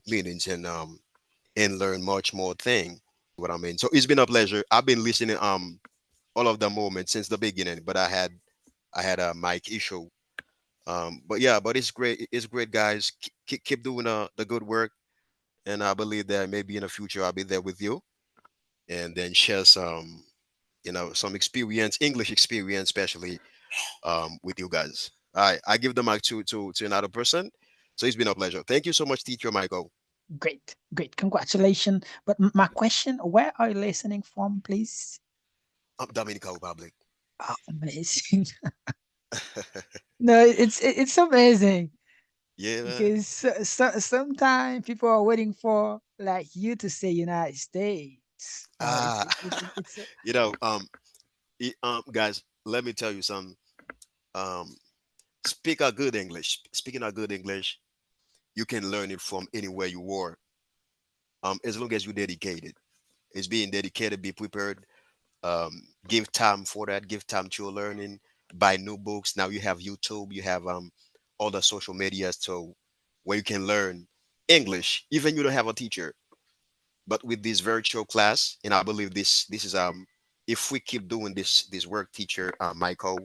meetings and learn much more thing. What I mean. So it's been a pleasure. I've been listening all of the moments since the beginning, but I had a mic issue. But yeah, but it's great. It's great, guys. Keep doing the good work, and I believe that maybe in the future I'll be there with you, and then share some some experience, English experience, especially with you guys. All right, I give the mic to another person. So it's been a pleasure. Thank you so much, teacher Michael. Great, great. Congratulations. But my question, where are you listening from, please? Dominican Republic. Oh, amazing. No, it's amazing Yeah, man. because sometimes people are waiting for like you to say United States. Ah, It's you know, guys, let me tell you something. Um, speak a good English. Speaking a good English, you can learn it from anywhere you are. As long as you're dedicated. It's being dedicated, be prepared. Give time for that. Give time to your learning. Buy new books. Now you have YouTube. You have all the social medias to where you can learn English. Even you don't have a teacher, but with this virtual class, and I believe this is if we keep doing this work, teacher Michael,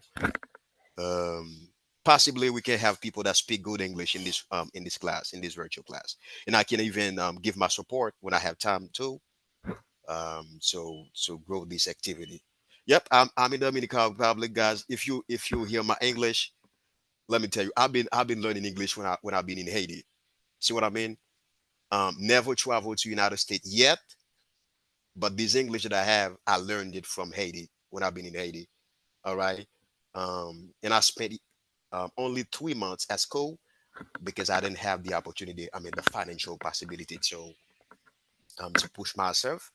um, possibly we can have people that speak good English in this class, in this virtual class, and I can even give my support when I have time too. So grow this activity. Yep, I'm in the Dominican Republic, guys. If you hear my English, let me tell you, I've been learning English when I've been in Haiti. See what I mean? Never traveled to United States yet, but this English that I have, I learned it from Haiti when I've been in Haiti. All right, and I spent only 3 months at school because I didn't have the opportunity. I mean, the financial possibility to push myself.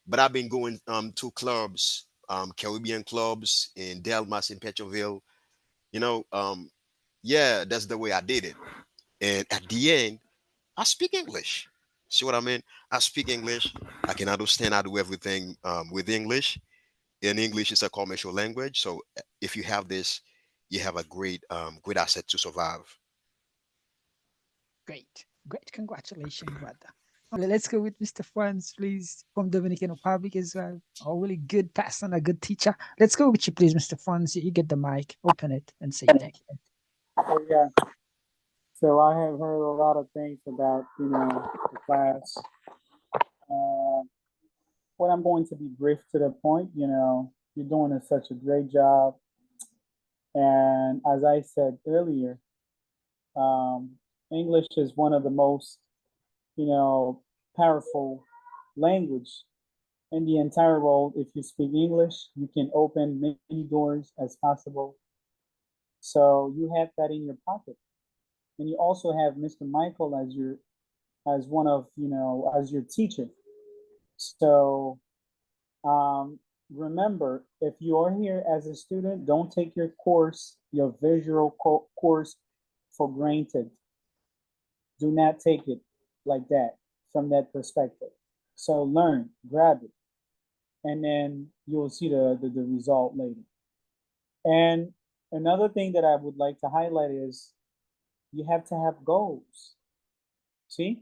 But I've been going to clubs, Caribbean clubs in Delmas in Petroville. You know, yeah, that's the way I did it. And at the end, I speak English. See what I mean? I speak English. I can understand. I do everything with English. And English is a commercial language. So if you have this, you have a great asset to survive. great, great. Congratulations, brother. Let's go with Mr. Franz, please, from Dominican Republic as well. A really good person, a good teacher. Let's go with you, please, Mr. Franz. You get the mic, open it, and say thank you. Oh, yeah. So I have heard a lot of things about, the class. What I'm going to be brief to the point, you're doing such a great job. And as I said earlier, um, English is one of the most, powerful language in the entire world. If you speak English, you can open many doors as possible. So you have that in your pocket. And you also have Mr. Michael as one of, as your teacher. So remember, if you are here as a student, don't take your visual course for granted. Do not take it like that from that perspective. So learn, grab it, and then you'll see the result later. And another thing that I would like to highlight is you have to have goals. See?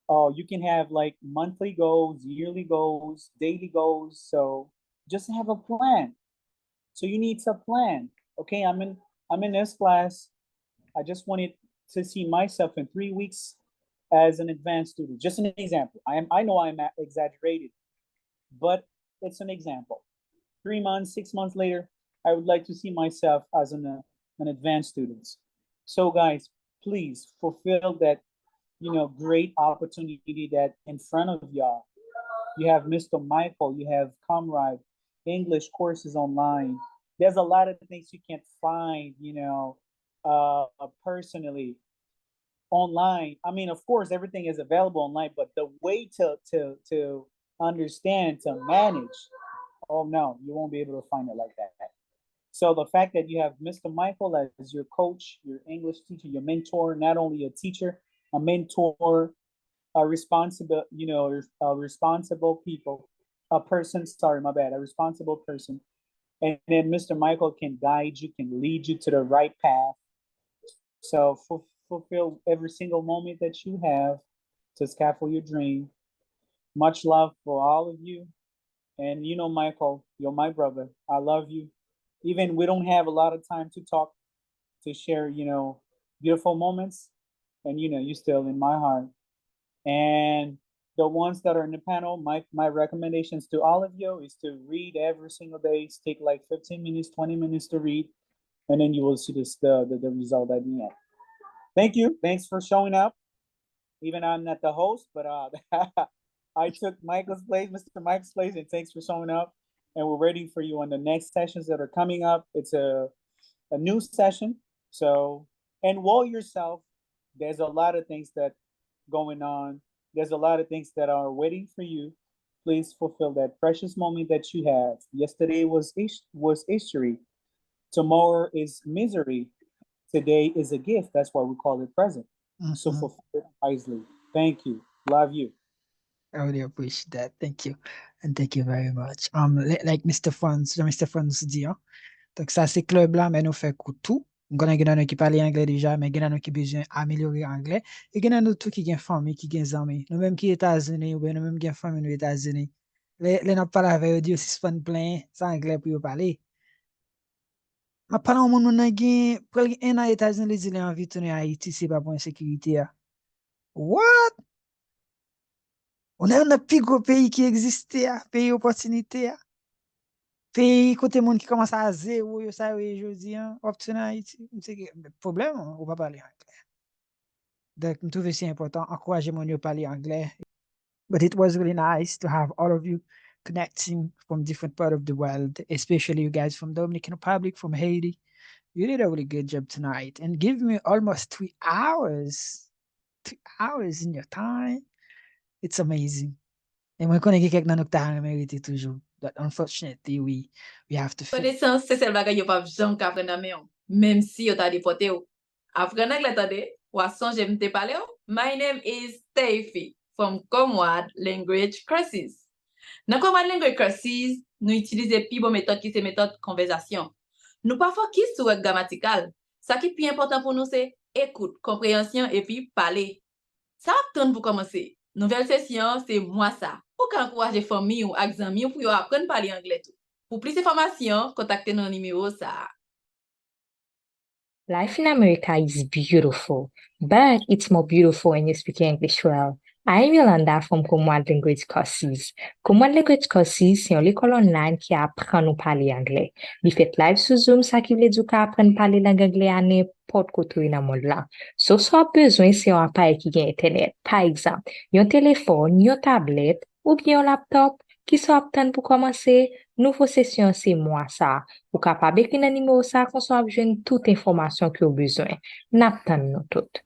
Oh, you can have like monthly goals, yearly goals, daily goals. So just have a plan. So you need to plan. Okay, I'm in this class. I just wanted to see myself in 3 weeks as an advanced student. Just an example. I know I'm exaggerated, but it's an example. 3 months, 6 months later, I would like to see myself as an advanced student. So guys, please fulfill that great opportunity that in front of y'all. You have Mr. Michael, you have Comrade, English courses online. There's a lot of things you can find, personally. online. I mean, of course, everything is available online, but the way to understand, to manage, oh no, you won't be able to find it like that. So the fact that you have Mr. Michael as your coach, your English teacher, your mentor, not only a teacher, a mentor, a responsible, a responsible a responsible person. And then Mr. Michael can guide you, can lead you to the right path. So fulfill every single moment that you have to scaffold your dream. Much love for all of you. And Michael, you're my brother. I love you. Even we don't have a lot of time to talk, to share, beautiful moments. And you're still in my heart. And the ones that are in the panel, my recommendations to all of you is to read every single day. Take like 15 minutes, 20 minutes to read, and then you will see the result at the end. Thank you. Thanks for showing up. Even I'm not the host, but I took Michael's place, Mr. Michael's place, and thanks for showing up. And we're waiting for you on the next sessions that are coming up. It's a new session. So enroll yourself. There's a lot of things that going on. There's a lot of things that are waiting for you. Please fulfill that precious moment that you have. Yesterday was history. Tomorrow is misery. Today is a gift. That's why we call it present. So fulfill it wisely. Thank you. Love you. I really appreciate that. Thank you. And thank you very much. Like Mr. Franz dit, donc ça c'est club là, mais nous fait tout. Nous avons qui parlent anglais déjà, mais nous avons qui besoin améliorer anglais. Et nous avons tout qui ont famille, qui ont amis. Nous même qui États-Unis, ou bien nous même qui ont famille aux États-Unis. Les n'a pas avec eux, Dieu, si c'est plein, c'est anglais pour parler. Apparemment, nous avons pour un an aux États-Unis, les îles envie de tourner à Haïti, c'est pas pour insécurité. What? On a un plus gros pays qui existait, pays opportunité. Pays côté monde qui commence à zéro, ça, oui, je dis, obtenir Haïti. C'est problème, on va parler anglais. Donc, je trouve c'est important, encourager mon parler anglais. But it was really nice to have all of you connecting from different parts of the world, especially you guys from Dominican Republic, from Haiti. You did a really good job tonight and give me almost 3 hours. 3 hours in your time. It's amazing. Et moi, je connais quelqu'un qui a mérité toujours. But unfortunately, we have to finish. Connaissance, c'est celle bagay yo pa vjam ka apprendre nan men yo, même si yo ta deporté yo. Apprendre anglais tande, ou a sonje mte pale yo. My name is Steffi from Comwad Language Courses. Dans Comwad Language Courses, nous utilisons pi bon méthode qui c'est méthode konvesasyon. Nous pas focus sur le grammatical. Ça qui est plus important pour nous c'est écoute, compréhension et puis parler. Ça attend pour commencer. Nouvelle session, c'est moi ça. Pour encourager famille ou amis pour apprendre à parler anglais tout. Pour plus d'informations, contactez nos numéros ça. Life in America is beautiful, but it's more beautiful when you speak English well. I'm Yolanda from Comwad Language Courses. Comwad Language Courses, c'est une école online qui apprend à parler anglais. Il fait live sur Zoom, ça qui veut dire qu'on apprend à parler langue anglais à n'importe côté dans le monde là. So, soit besoin, c'est un appareil qui a Internet. Par exemple, un téléphone, une tablette, ou bien un laptop, qui sont aptes pour commencer. Nouveau session, c'est moi ça. Ou capable d'écrire un numéro ça, qu'on soit besoin de toute information que vous avez besoin. N'attendons nous toutes.